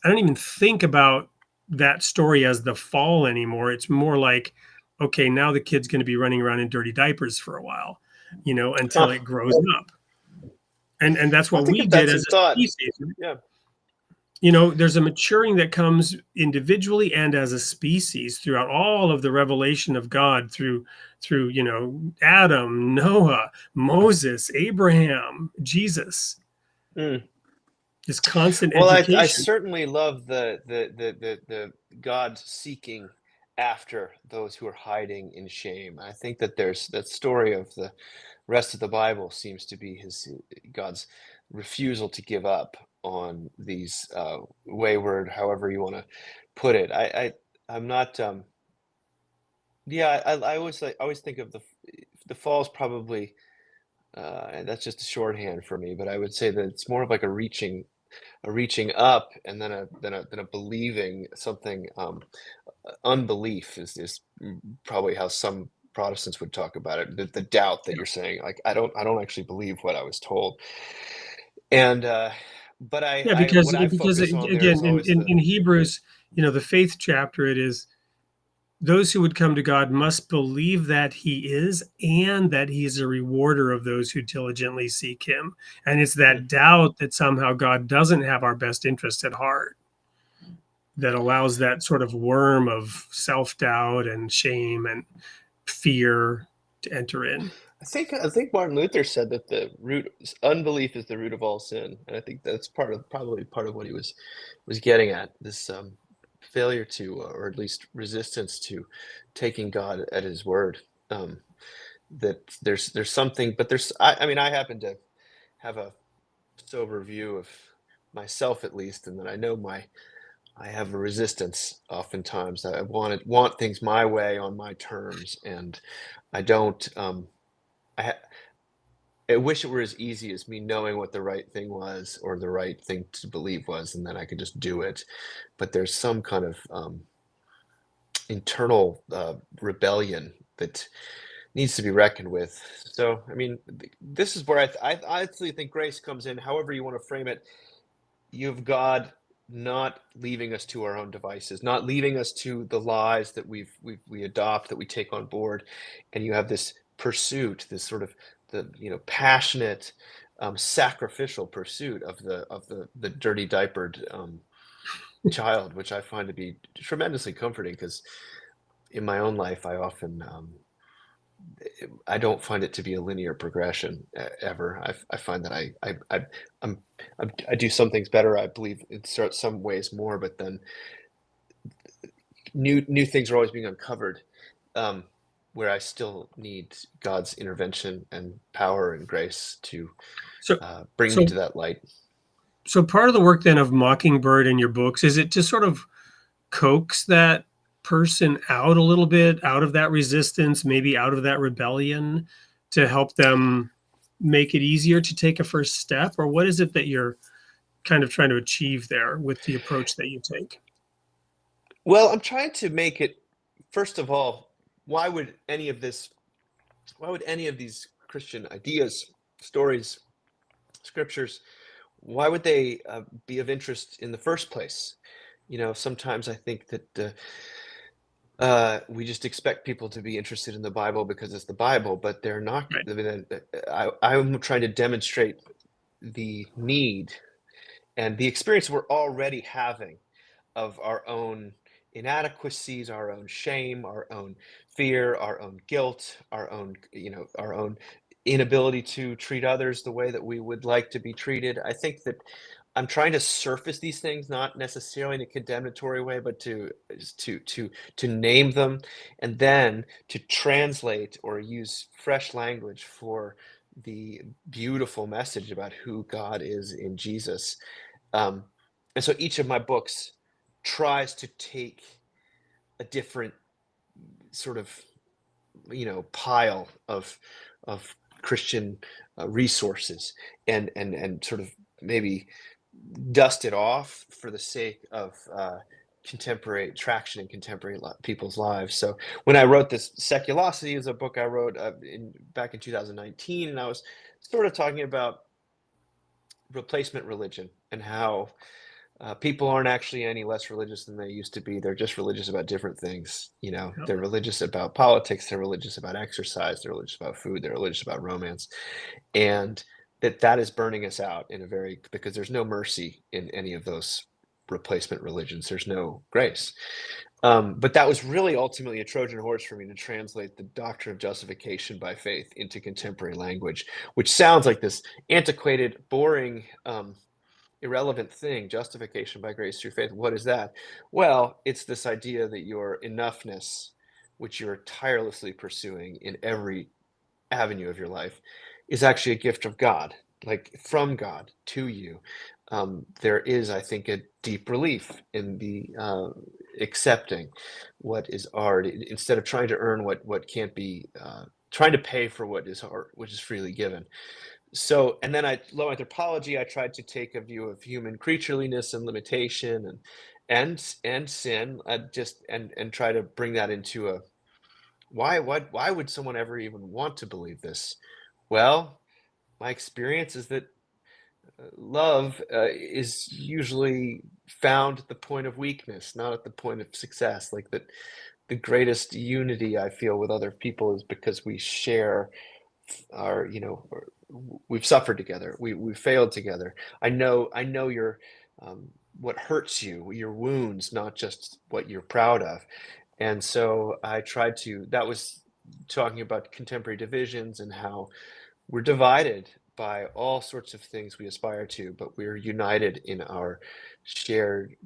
even think about that story as the fall anymore. It's more like, okay, now the kid's going to be running around in dirty diapers for a while, you know, until it grows up. And that's what we did as a species. Yeah. You know, there's a maturing that comes individually and as a species throughout all of the revelation of God through, you know, Adam, Noah, Moses, Abraham, Jesus. This constant education. I certainly love the God seeking after those who are hiding in shame. I think that there's that story of the rest of the Bible seems to be God's refusal to give up on these wayward, however you want to put it. I'm not. Yeah, I always think of the fall is probably, and that's just a shorthand for me. But I would say that it's more of like a reaching up, and then a believing something. Unbelief is probably how some Protestants would talk about it. The doubt that you're saying, like I don't actually believe what I was told, and but Because what I focus on there is again, always in Hebrews, you know, the faith chapter, it is those who would come to God must believe that he is, and that he is a rewarder of those who diligently seek him. And it's that doubt that somehow God doesn't have our best interest at heart that allows that sort of worm of self-doubt and shame and fear to enter in. I think Martin Luther said that the root unbelief is the root of all sin, and I think that's probably part of what he was getting at, this failure to, or at least resistance to, taking God at his word. That there's something, but I mean, I happen to have a sober view of myself, at least, and that I have a resistance oftentimes. I want things my way on my terms, and I don't. I wish it were as easy as me knowing what the right thing was, or the right thing to believe was, and then I could just do it. But there's some kind of internal rebellion that needs to be reckoned with. So, I mean, this is where I actually think grace comes in. However you want to frame it, you have God not leaving us to our own devices, not leaving us to the lies that we adopt, that we take on board, and you have this pursuit, this sort of passionate, sacrificial pursuit of the dirty diapered child, which I find to be tremendously comforting, because in my own life I often I don't find it to be a linear progression ever. I find that I do some things better, I believe, in some ways more, but then new things are always being uncovered. where I still need God's intervention and power and grace to So, bring me so, to that light. so part of the work then of Mockingbird in your books, is it to sort of coax that person out a little bit, out of that resistance, maybe out of that rebellion, to help them make it easier to take a first step? Or what is it that you're kind of trying to achieve there with the approach that you take? Well, I'm trying to make it, first of all, why would any of this, why would any of these Christian ideas, stories, scriptures, why would they be of interest in the first place? Sometimes I think that we just expect people to be interested in the Bible because it's the Bible, but they're not. Right. I mean, I'm trying to demonstrate the need and the experience we're already having of our own inadequacies, our own shame, our own fear, our own guilt, our own inability to treat others the way that we would like to be treated. I think that I'm trying to surface these things, not necessarily in a condemnatory way, but to name them, and then to translate or use fresh language for the beautiful message about who God is in Jesus. Um, and so each of my books tries to take a different sort of pile of Christian resources and sort of maybe dust it off for the sake of contemporary traction in contemporary people's lives. So when I wrote this, Seculosity is a book I wrote back in 2019, and I was sort of talking about replacement religion and how people aren't actually any less religious than they used to be. They're just religious about different things. Yep. They're religious about politics. They're religious about exercise. They're religious about food. They're religious about romance. And that is burning us out because there's no mercy in any of those replacement religions. There's no grace. But that was really ultimately a Trojan horse for me to translate the doctrine of justification by faith into contemporary language, which sounds like this antiquated, boring, irrelevant thing. Justification by grace through faith. What is that? Well, it's this idea that your enoughness, which you're tirelessly pursuing in every avenue of your life, is actually a gift of God, like from God to you. There is, I think, a deep relief in the accepting what is already, instead of trying to earn what can't be, trying to pay for what is freely given. So, and then Low Anthropology, I tried to take a view of human creatureliness and limitation and sin, just and try to bring that into a why would someone ever even want to believe this? Well, my experience is that love is usually found at the point of weakness, not at the point of success. Like that, the greatest unity I feel with other people is because we share our, we've suffered together, we failed together. I know your what hurts you, your wounds, not just what you're proud of. And so I tried to, that was talking about contemporary divisions and how we're divided by all sorts of things we aspire to, but we're united in our shared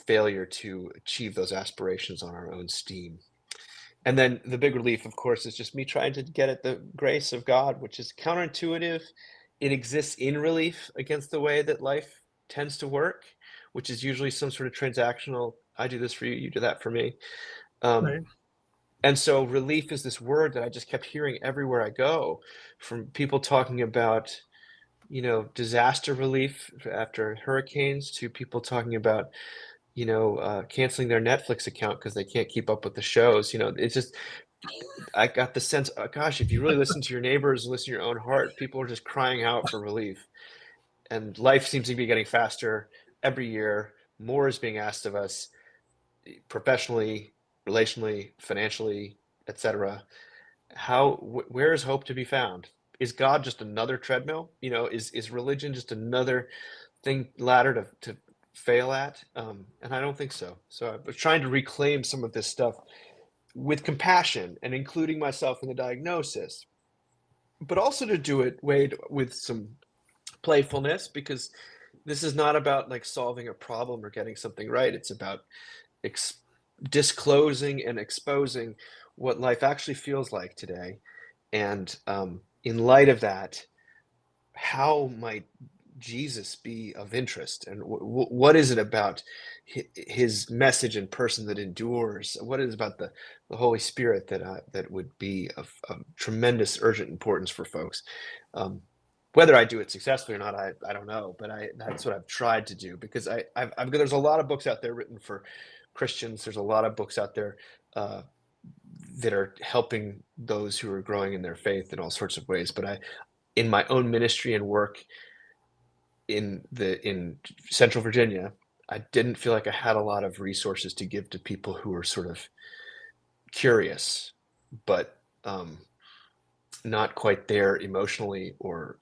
failure to achieve those aspirations on our own steam. And then the big relief, of course, is just me trying to get at the grace of God, which is counterintuitive. It exists in relief against the way that life tends to work, which is usually some sort of transactional, I do this for you, you do that for me. Um, Right. and so relief is this word that I just kept hearing everywhere I go, from people talking about, disaster relief after hurricanes, to people talking about, canceling their Netflix account because they can't keep up with the shows. It's just, I got the sense, gosh, if you really listen to your neighbors, listen to your own heart, people are just crying out for relief. And life seems to be getting faster every year. More is being asked of us professionally, relationally, financially, etc. Where is hope to be found? Is God just another treadmill? Is religion just another ladder to fail at? And I don't think so. So I was trying to reclaim some of this stuff with compassion and including myself in the diagnosis, but also to do it, Wade, with some playfulness, because this is not about like solving a problem or getting something right. It's about disclosing and exposing what life actually feels like today. And in light of that, how might Jesus be of interest? And what is it about his message in person that endures? What is it about the Holy Spirit that would be of tremendous urgent importance for folks? Um, whether I do it successfully or not, I don't know, but that's what I've tried to do, because there's a lot of books out there written for Christians. There's a lot of books out there uh, that are helping those who are growing in their faith in all sorts of ways. But in my own ministry and work in Central Virginia, I didn't feel like I had a lot of resources to give to people who were sort of curious, but not quite there emotionally, or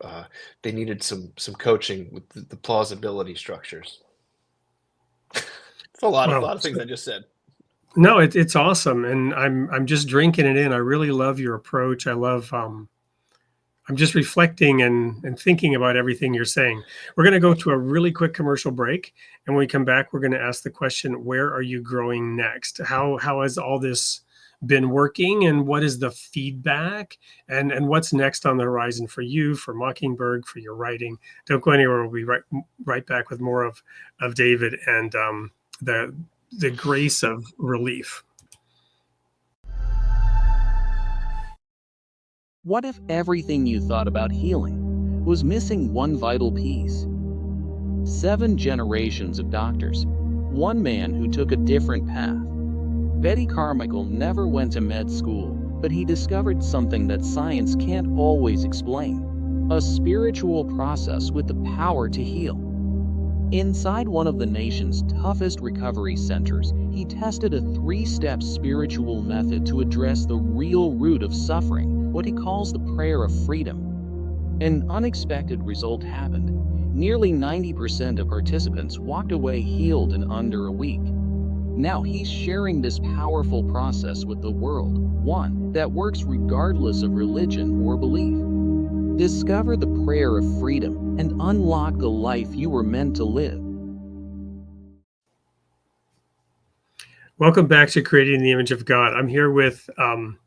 they needed some coaching with the plausibility structures. It's a lot Well, of things I just said. no, it's awesome, and I'm just drinking it in. I really love your approach. I love I'm just reflecting and thinking about everything you're saying. We're going to go to a really quick commercial break, and when we come back, we're going to ask the question: where are you growing next? How has all this been working, and what is the feedback, and what's next on the horizon for you, for Mockingbird, for your writing? Don't go anywhere. We'll be right back with more of David and the grace of relief. What if everything you thought about healing was missing one vital piece? 7 generations of doctors, one man who took a different path. Betty Carmichael never went to med school, but he discovered something that science can't always explain: a spiritual process with the power to heal. Inside one of the nation's toughest recovery centers, he tested a 3-step spiritual method to address the real root of suffering, what he calls the prayer of freedom. An unexpected result happened. Nearly 90% of participants walked away healed in under a week. Now he's sharing this powerful process with the world, one that works regardless of religion or belief. Discover the prayer of freedom and unlock the life you were meant to live. Welcome back to Creating the Image of God. I'm here with, and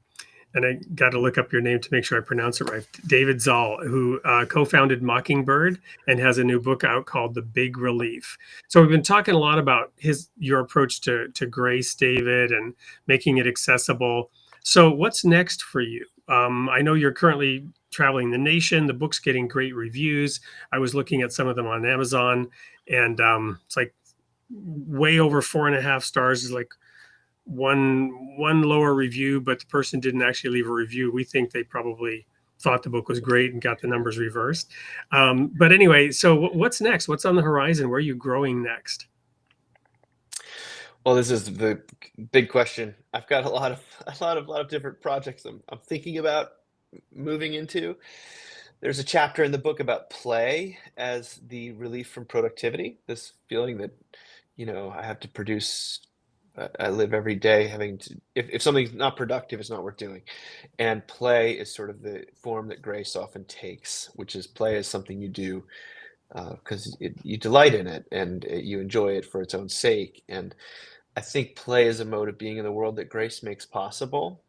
I got to look up your name to make sure I pronounce it right, David Zahl, who co-founded Mockingbird and has a new book out called The Big Relief. So we've been talking a lot about your approach to grace, David, and making it accessible. So what's next for you? I know you're currently traveling the nation. The book's getting great reviews. I was looking at some of them on Amazon, and it's like way over 4.5 stars. Is like one lower review, but the person didn't actually leave a review. We think they probably thought the book was great and got the numbers reversed. But anyway, so what's next? What's on the horizon? Where are you growing next? Well, this is the big question. I've got a lot of different projects I'm thinking about moving into. There's a chapter in the book about play as the relief from productivity. This feeling that, I have to produce. I live every day having to. If something's not productive, it's not worth doing. And play is sort of the form that grace often takes, which is play is something you do because you delight in it, and you enjoy it for its own sake. And I think play is a mode of being in the world that grace makes possible.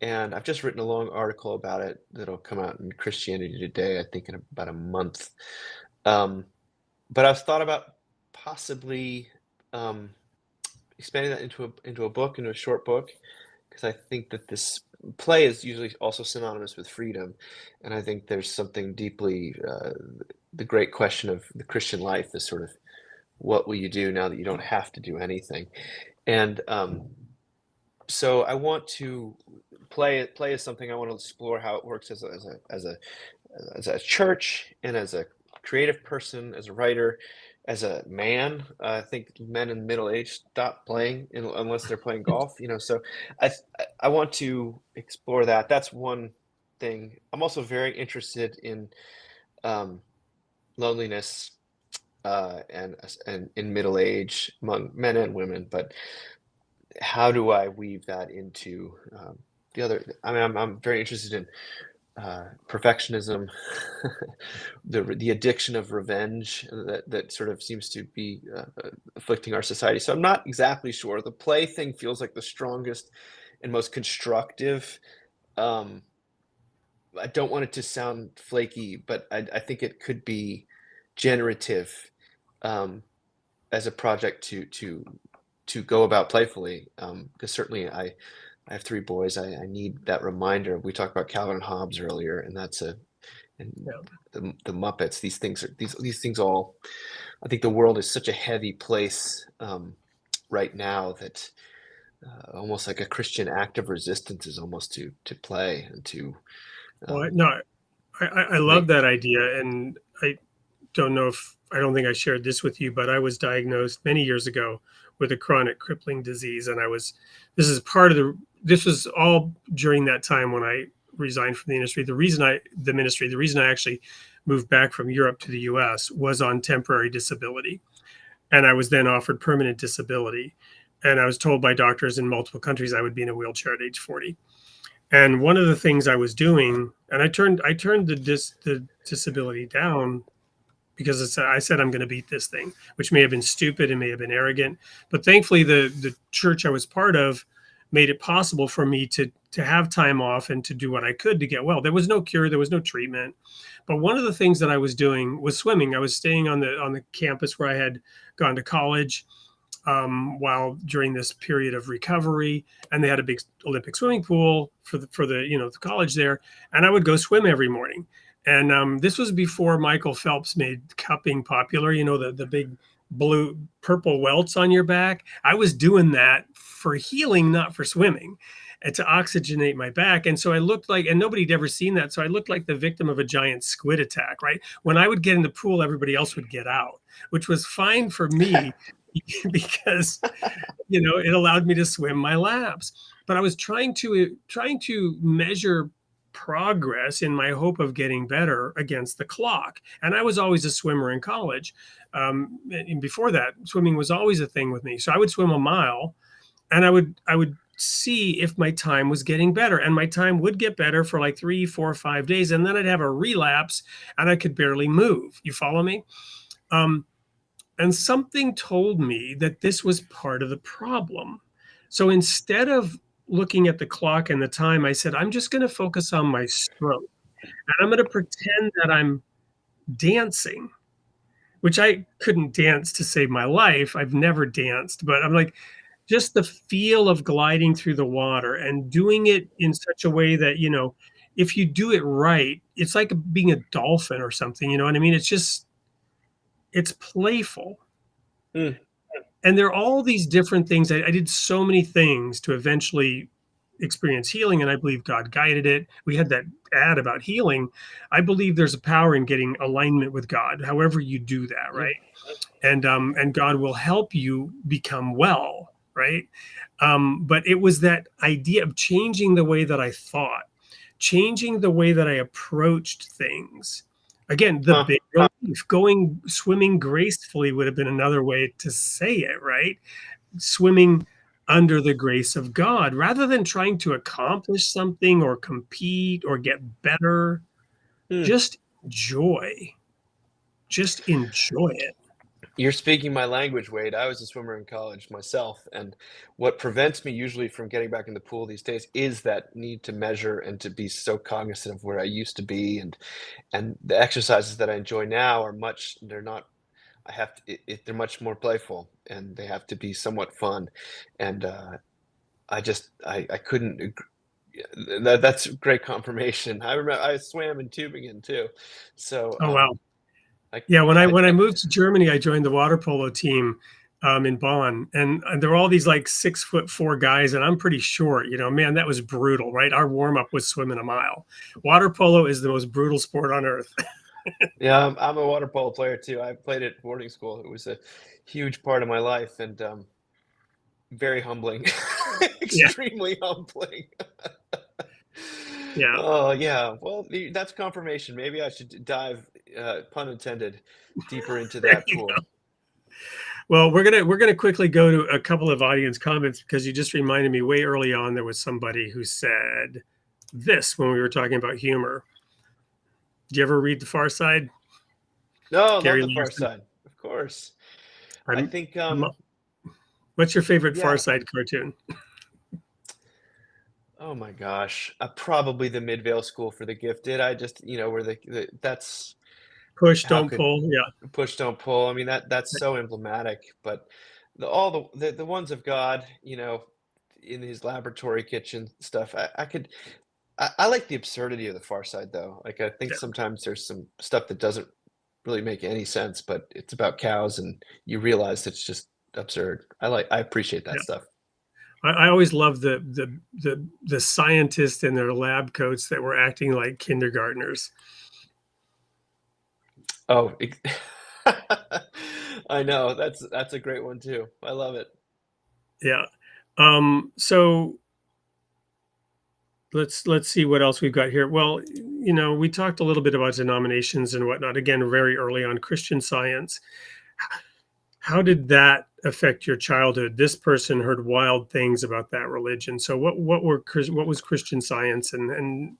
And I've just written a long article about it that'll come out in Christianity Today, I think in about a month. But I've thought about possibly expanding that into a book, into a short book, because I think that this play is usually also synonymous with freedom. And I think there's something deeply, the great question of the Christian life is sort of, what will you do now that you don't have to do anything? And so I want to play is something I want to explore how it works as a church, and as a creative person, as a writer, as a man. I think men in middle age stop playing unless they're playing golf. So I want to explore that. That's one thing. I'm also very interested in loneliness and in middle age among men and women, but how do I weave that into the other? I mean, I'm very interested in perfectionism, the addiction of revenge that sort of seems to be afflicting our society. So I'm not exactly sure. The play thing feels like the strongest and most constructive. Um, I don't want it to sound flaky, but I think it could be generative um, as a project to go about playfully. Because certainly I have three boys. I need that reminder. We talked about Calvin and Hobbes earlier, and and Yeah. the Muppets. These things all. I think the world is such a heavy place right now that almost like a Christian act of resistance is almost to play and to Well, um, no, I love make. that idea. And I don't think I shared this with you, but I was diagnosed many years ago with a chronic crippling disease. And this was all during that time when I resigned from the industry. The reason I actually moved back from Europe to the US was on temporary disability. And I was then offered permanent disability. And I was told by doctors in multiple countries I would be in a wheelchair at age 40. And one of the things I was doing, and I turned the disability down because I said I'm going to beat this thing, which may have been stupid and may have been arrogant. But thankfully, the church I was part of made it possible for me to have time off and to do what I could to get well. There was no cure, there was no treatment. But one of the things that I was doing was swimming. I was staying on the campus where I had gone to college while during this period of recovery, and they had a big Olympic swimming pool for the college there, and I would go swim every morning. And this was before Michael Phelps made cupping popular. The big blue purple welts on your back. I was doing that for healing, not for swimming, and to oxygenate my back. And so I looked like, and nobody'd ever seen that. So I looked like the victim of a giant squid attack, right? When I would get in the pool, everybody else would get out, which was fine for me because it allowed me to swim my laps. But I was trying to measure progress in my hope of getting better against the clock. And I was always a swimmer in college. And before that, swimming was always a thing with me. So I would swim a mile, and I would see if my time was getting better. And my time would get better for like 3, 4, 5 days, and then I'd have a relapse, and I could barely move. You follow me? And something told me that this was part of the problem. So instead of looking at the clock and the time, I said, I'm just going to focus on my stroke. And I'm going to pretend that I'm dancing, which I couldn't dance to save my life. I've never danced, but I'm like, just the feel of gliding through the water and doing it in such a way that, if you do it right, it's like being a dolphin or something. You know what I mean? It's playful. Mm. And there are all these different things. I did so many things to eventually experience healing, and I believe God guided it. We had that ad about healing. I believe there's a power in getting alignment with God, however you do that, right? And God will help you become well, right? But it was that idea of changing the way that I thought, changing the way that I approached things. Again, the big relief, swimming gracefully would have been another way to say it, right? Swimming under the grace of God, rather than trying to accomplish something or compete or get better. Just enjoy. Just enjoy it. You're speaking my language, Wade. I was a swimmer in college myself, and what prevents me usually from getting back in the pool these days is that need to measure and to be so cognizant of where I used to be, and the exercises that I enjoy now are they're not. I have to. They're much more playful, and they have to be somewhat fun, and I couldn't. That's great confirmation. I remember I swam in Tübingen too, so Oh wow. Yeah, when I moved to Germany, I joined the water polo team in Bonn, and there were all these like 6'4" guys, and I'm pretty short. Man, that was brutal, right? Our warm up was swimming a mile. Water polo is the most brutal sport on earth. Yeah, I'm a water polo player too. I played at boarding school. It was a huge part of my life, and very humbling, extremely humbling. Yeah. Oh yeah. Well, that's confirmation. Maybe I should dive, pun intended, deeper into that pool. Well, we're gonna quickly go to a couple of audience comments because you just reminded me way early on there was somebody who said this when we were talking about humor. Did you ever read The Far Side? No, Gary love the Far Larson? Side, of course. I I'm, think, what's your favorite Far yeah. Side cartoon? Oh my gosh, probably the Midvale School for the Gifted. I just, where that's Push, how don't could pull. Yeah. push don't pull. I mean, that's so emblematic. But all the ones of God, in his laboratory kitchen stuff, I like the absurdity of the Far Side though. Like I think Yeah. sometimes there's some stuff that doesn't really make any sense, but it's about cows, and you realize it's just absurd. I appreciate that Yeah. stuff. I always loved the scientists in their lab coats that were acting like kindergartners. Oh, I know. That's a great one too. I love it. Yeah. So let's see what else we've got here. Well, we talked a little bit about denominations and whatnot. Again, very early on, Christian Science. How did that affect your childhood? This person heard wild things about that religion. So what was Christian Science? And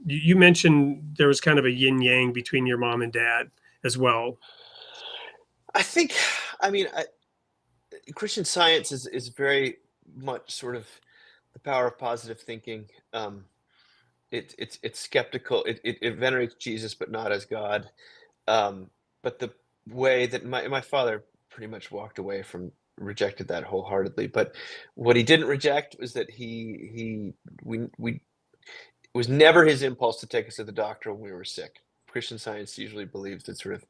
you mentioned there was kind of a yin yang between your mom and dad as well. I think, I mean, Christian Science is very much sort of the power of positive thinking. It's skeptical. It venerates Jesus, but not as God. But the way that my father pretty much walked away from rejected that wholeheartedly. But what he didn't reject was that we it was never his impulse to take us to the doctor when we were sick. Christian Science usually believes that sort of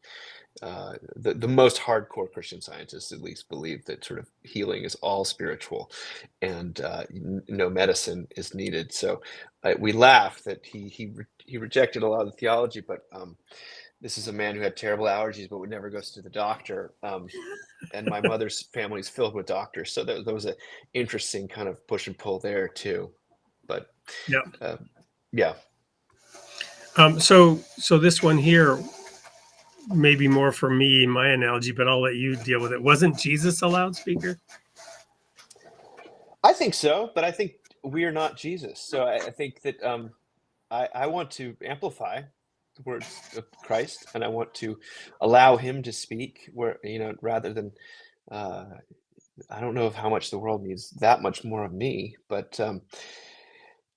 the most hardcore Christian scientists at least believe that sort of healing is all spiritual, and no medicine is needed. So we laugh that he rejected a lot of the theology, but this is a man who had terrible allergies but would never go to the doctor. And my mother's family is filled with doctors, so there was an interesting kind of push and pull there too. But Yeah. yeah. So this one here, maybe more for me, my analogy, but I'll let you deal with it. Wasn't Jesus a loudspeaker? I think so, but I think we are not Jesus. So I think that I want to amplify the words of Christ, and I want to allow him to speak where, rather than, I don't know of how much the world needs that much more of me, but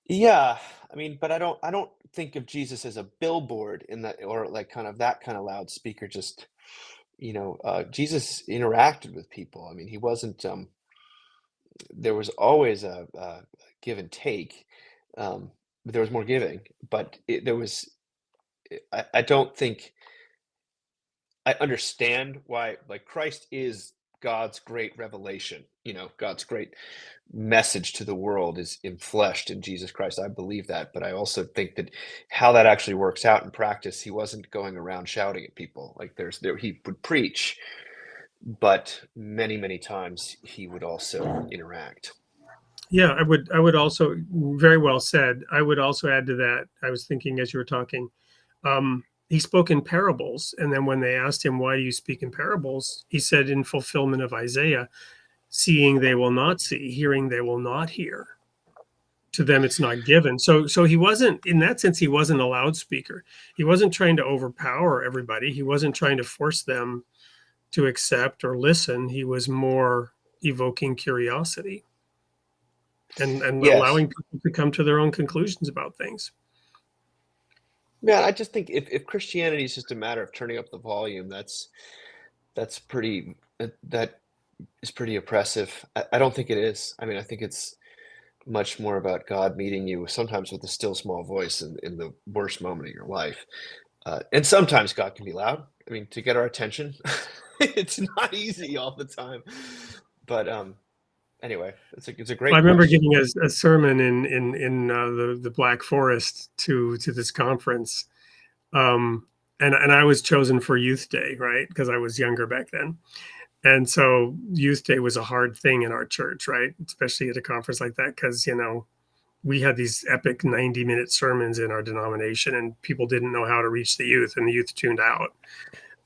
yeah, I mean, but I don't think of Jesus as a billboard in that, or like kind of that kind of loudspeaker. Just, Jesus interacted with people. I mean, he wasn't, there was always a give and take. But there was more giving, but there was, I don't think I understand why, like, Christ is God's great revelation, God's great message to the world is enfleshed in Jesus Christ. I believe that, but I also think that how that actually works out in practice, he wasn't going around shouting at people. Like he would preach, but many, many times he would also interact. Yeah, I would also, very well said. I would also add to that. I was thinking as you were talking, he spoke in parables. And then when they asked him, why do you speak in parables? He said, in fulfillment of Isaiah, seeing they will not see, hearing they will not hear. To them, it's not given. So he wasn't, in that sense, he wasn't a loudspeaker. He wasn't trying to overpower everybody. He wasn't trying to force them to accept or listen. He was more evoking curiosity and Yes. allowing people to come to their own conclusions about things. Yeah, I just think if Christianity is just a matter of turning up the volume, that's pretty that is pretty oppressive. I don't think it is. I mean, I think it's much more about God meeting you sometimes with a still small voice in the worst moment of your life. And sometimes God can be loud. I mean, to get our attention, it's not easy all the time. But anyway, it's a I great remember question. giving a sermon in the Black Forest to this conference, and I was chosen for Youth Day, right? Because I was younger back then. And so Youth Day was a hard thing in our church, right? Especially at a conference like that, because, we had these epic 90-minute sermons in our denomination, and people didn't know how to reach the youth, and the youth tuned out.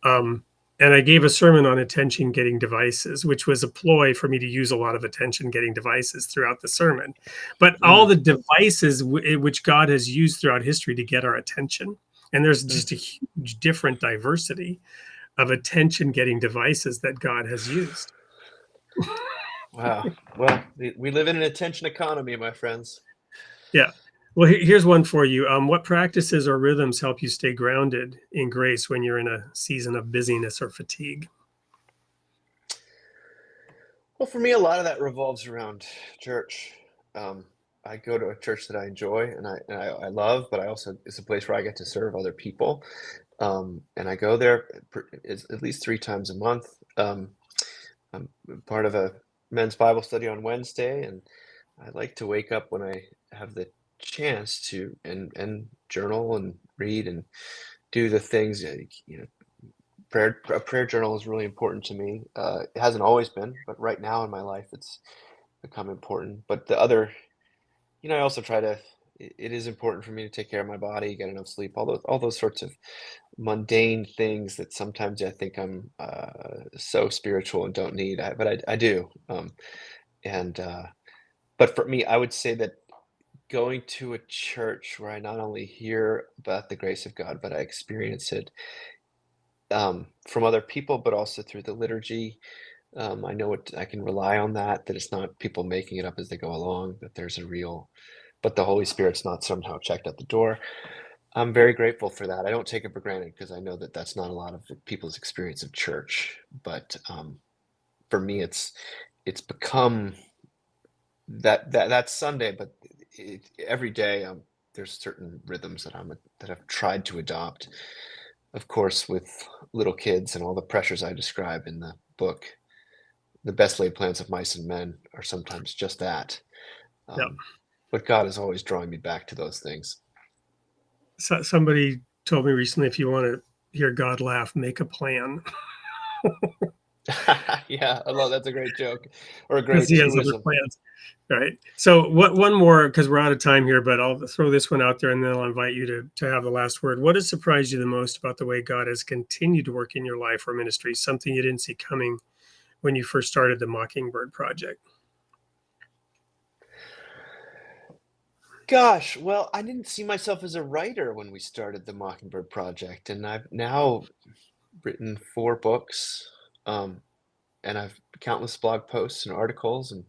Um, And I gave a sermon on attention getting devices, which was a ploy for me to use a lot of attention getting devices throughout the sermon. But all the devices which God has used throughout history to get our attention, and there's just a huge different diversity of attention getting devices that God has used. Wow. Well, we live in an attention economy, my friends. Yeah. Well, here's one for you. What practices or rhythms help you stay grounded in grace when you're in a season of busyness or fatigue? Well, for me, a lot of that revolves around church. I go to a church that I enjoy and I love, but I also it's a place where I get to serve other people. And I go there at least 3 times a month. I'm part of a men's Bible study on Wednesday, and I like to wake up when I have the chance to and journal and read and do the things. A prayer journal is really important to me. It hasn't always been, but right now in my life, it's become important. But the other, I also try to. It is important for me to take care of my body, get enough sleep, all those sorts of mundane things that sometimes I think I'm so spiritual and don't need, but I do. And but for me, I would say that going to a church where I not only hear about the grace of God, but I experience it from other people, but also through the liturgy. I know I can rely on that it's not people making it up as they go along, that there's but the Holy Spirit's not somehow checked at the door. I'm very grateful for that. I don't take it for granted because I know that that's not a lot of people's experience of church. But for me, it's become that Sunday. But every day, there's certain rhythms that I've tried to adopt. Of course, with little kids and all the pressures I describe in the book, the best laid plans of mice and men are sometimes just that. Yeah. But God is always drawing me back to those things. So, somebody told me recently, if you want to hear God laugh, make a plan. Yeah, I love that's a great joke or a Because great he has other truism. plans. Right. So one more, because we're out of time here, but I'll throw this one out there and then I'll invite you to have the last word. What has surprised you the most about the way God has continued to work in your life or ministry? Something you didn't see coming when you first started the Mockingbird Project? Gosh, well, I didn't see myself as a writer when we started the Mockingbird Project, and I've now written 4 books, and I've countless blog posts and articles, and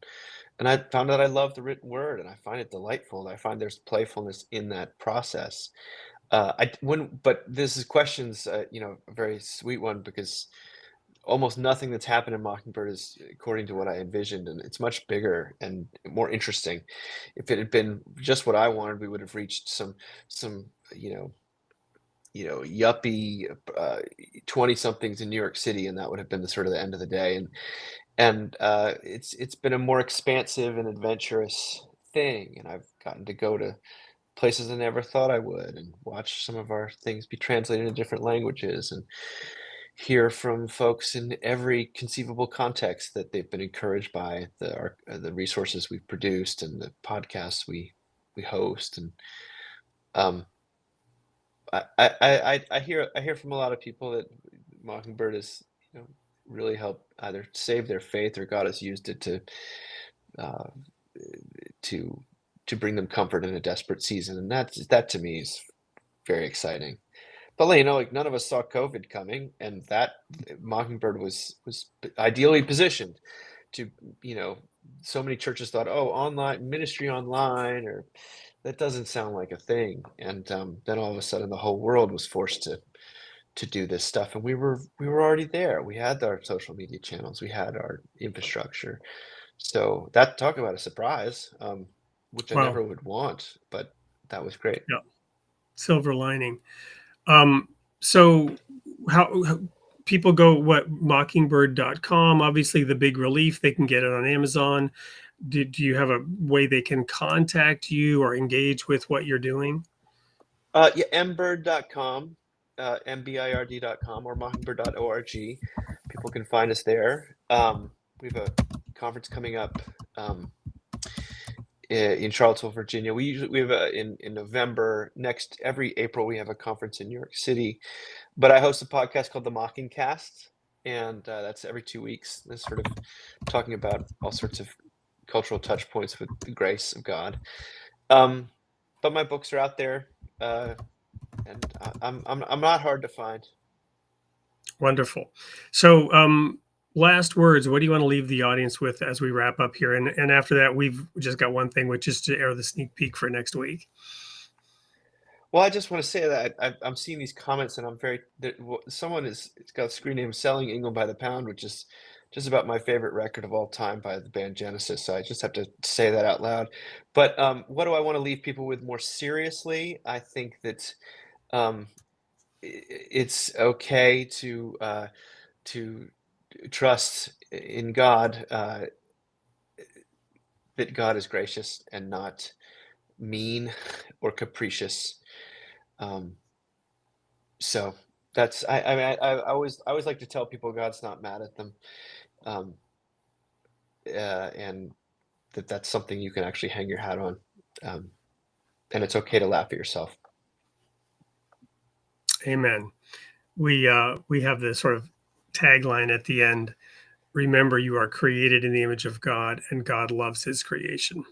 I found out I love the written word, and I find it delightful. And I find there's playfulness in that process. But this is questions, a very sweet one because almost nothing that's happened in Mockingbird is according to what I envisioned, and it's much bigger and more interesting. If it had been just what I wanted, we would have reached some yuppie 20 somethings in New York City, and that would have been the sort of the end of the day. And it's been a more expansive and adventurous thing, and I've gotten to go to places I never thought I would, and watch some of our things be translated into different languages, and hear from folks in every conceivable context that they've been encouraged by the resources we've produced and the podcasts we host. And um, I hear from a lot of people that Mockingbird has really helped either save their faith or God has used it uh, to bring them comfort in a desperate season, and that to me is very exciting. But like none of us saw COVID coming, and that Mockingbird was ideally positioned to, so many churches thought, oh, online ministry online, or that doesn't sound like a thing. And then all of a sudden, the whole world was forced to do this stuff, and we were already there. We had our social media channels, we had our infrastructure. So that talk about a surprise, which I Wow. never would want, but that was great. Yeah. Silver lining. So how people go, mockingbird.com, obviously the big relief, they can get it on Amazon. Do you have a way they can contact you or engage with what you're doing? Yeah, mbird.com, mbird.com, or mockingbird.org. People can find us there. We have a conference coming up in Charlottesville, Virginia. We have in November. Every April we have a conference in New York City. But I host a podcast called the Mockingcast, and that's every 2 weeks. That's sort of talking about all sorts of cultural touch points with the grace of God. But my books are out there, and I'm not hard to find. Wonderful. So, last words. What do you want to leave the audience with as we wrap up here? And after that, we've just got one thing, which is to air the sneak peek for next week. Well, I just want to say that I'm seeing these comments, and I'm very someone it's got a screen name "Selling England by the Pound," which is just about my favorite record of all time by the band Genesis. So I just have to say that out loud. But what do I want to leave people with more seriously? I think that um, it's okay to trust in God, that God is gracious and not mean or capricious. Um, so that's I mean I always like to tell people God's not mad at them, um, and that's something you can actually hang your hat on, um, and it's okay to laugh at yourself. Amen. We have this sort of tagline at the end. Remember, you are created in the image of God, and God loves his creation.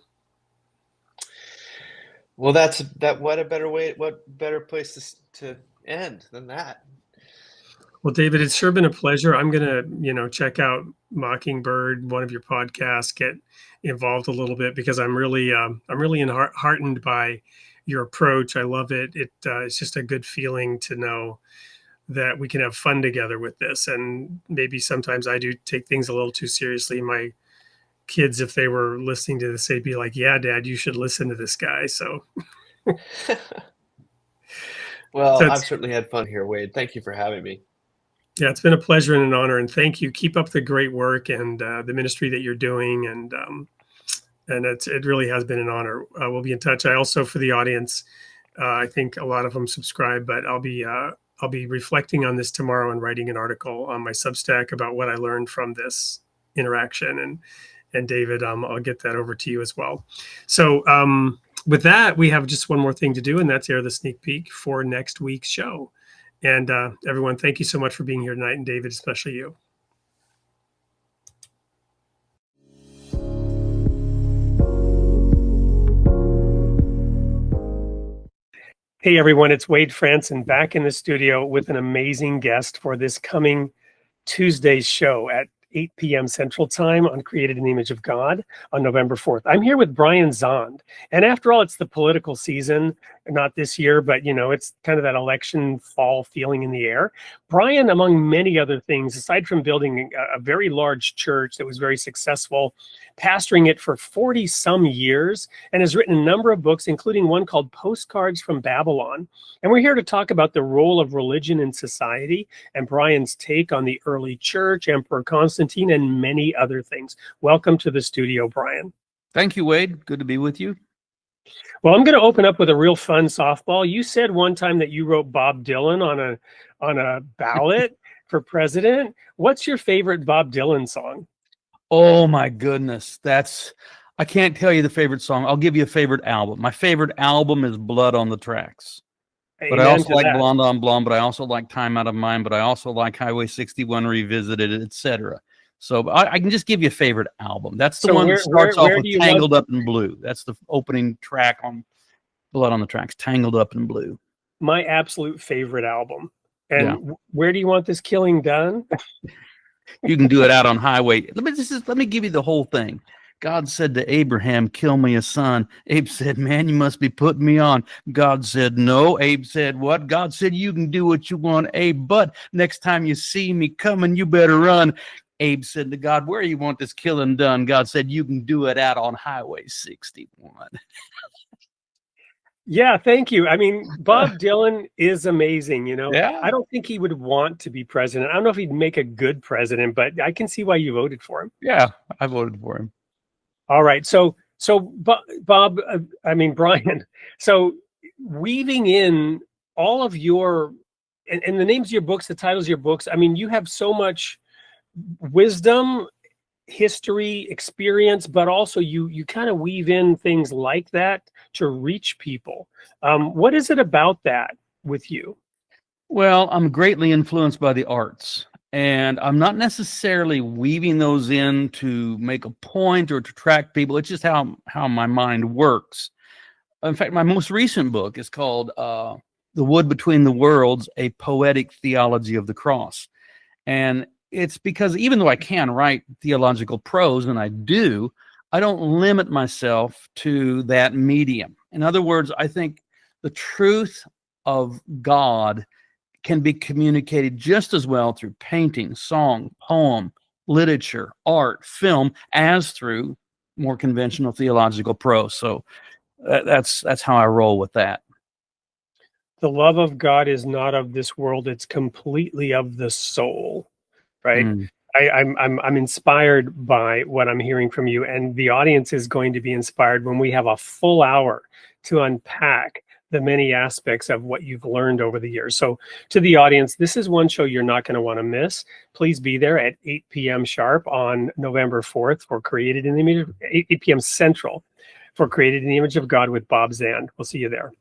Well, what a better way, what better place to end than that. Well, David, it's sure been a pleasure. I'm going to, check out Mockingbird, one of your podcasts, get involved a little bit because I'm really heartened by your approach. I love it. It's just a good feeling to know that we can have fun together with this. And maybe sometimes I do take things a little too seriously. My kids, if they were listening to this, they'd be like, "Yeah, Dad, you should listen to this guy." So, Well, I've certainly had fun here, Wade. Thank you for having me. Yeah, it's been a pleasure and an honor, and thank you. Keep up the great work and the ministry that you're doing, and it really has been an honor. We'll be in touch. I also, for the audience, I think a lot of them subscribe, but I'll be reflecting on this tomorrow and writing an article on my Substack about what I learned from this interaction. And David, I'll get that over to you as well. So with that, we have just one more thing to do, and that's air the sneak peek for next week's show. And everyone, thank you so much for being here tonight, and David, especially you. Hey, everyone, it's Wade Franson back in the studio with an amazing guest for this coming Tuesday's show at 8 p.m. Central Time on Created in the Image of God on November 4th. I'm here with Brian Zond. And after all, it's the political season, not this year, but, it's kind of that election fall feeling in the air. Brian, among many other things, aside from building a very large church that was very successful, pastoring it for 40 some years, and has written a number of books, including one called Postcards from Babylon. And we're here to talk about the role of religion in society and Brian's take on the early church, Emperor Constantine, and many other things. Welcome to the studio, Brian. Thank you, Wade. Good to be with you. Well, I'm going to open up with a real fun softball. You said one time that you wrote Bob Dylan on a ballot for president. What's your favorite Bob Dylan song? Oh my goodness. I can't tell you the favorite song. I'll give you a favorite album. My favorite album is Blood on the Tracks. But I also like Blonde on Blonde, but I also like Time Out of Mind, but I also like Highway 61 Revisited, etc. So I can just give you a favorite album. That's the one that starts off with Tangled Up in Blue. That's the opening track on Blood on the Tracks, Tangled Up in Blue. My absolute favorite album. And where do you want this killing done? You can do it out on Highway. Let me give you the whole thing. God said to Abraham, "Kill me a son." Abe said, "Man, you must be putting me on." God said, "No." Abe said, "What?" God said, "You can do what you want, Abe, but next time you see me coming, you better run." Abe said to God, "Where do you want this killing done?" God said, "You can do it out on Highway 61. Yeah, thank you. I mean, Bob Dylan is amazing, Yeah. I don't think he would want to be president. I don't know if he'd make a good president, but I can see why you voted for him. Yeah, I voted for him. All right. So Bob, Brian, so weaving in all of your, and the names of your books, the titles of your books, I mean, you have so much wisdom, history, experience, but also you kind of weave in things like that to reach people. What is it about that with you? Well, I'm greatly influenced by the arts. And I'm not necessarily weaving those in to make a point or to attract people. It's just how my mind works. In fact, my most recent book is called The Wood Between the Worlds, A Poetic Theology of the Cross. And it's because even though I can write theological prose, and I do, I don't limit myself to that medium. In other words, I think the truth of God can be communicated just as well through painting, song, poem, literature, art, film, as through more conventional theological prose. So that's how I roll with that. The love of God is not of this world; it's completely of the soul, right? I'm inspired by what I'm hearing from you, and the audience is going to be inspired when we have a full hour to unpack the many aspects of what you've learned over the years. So to the audience, this is one show you're not going to want to miss. Please be there at 8 p.m. sharp on November 4th for Created in the Image, 8 p.m. Central for Created in the Image of God with Bob Zand. We'll see you there.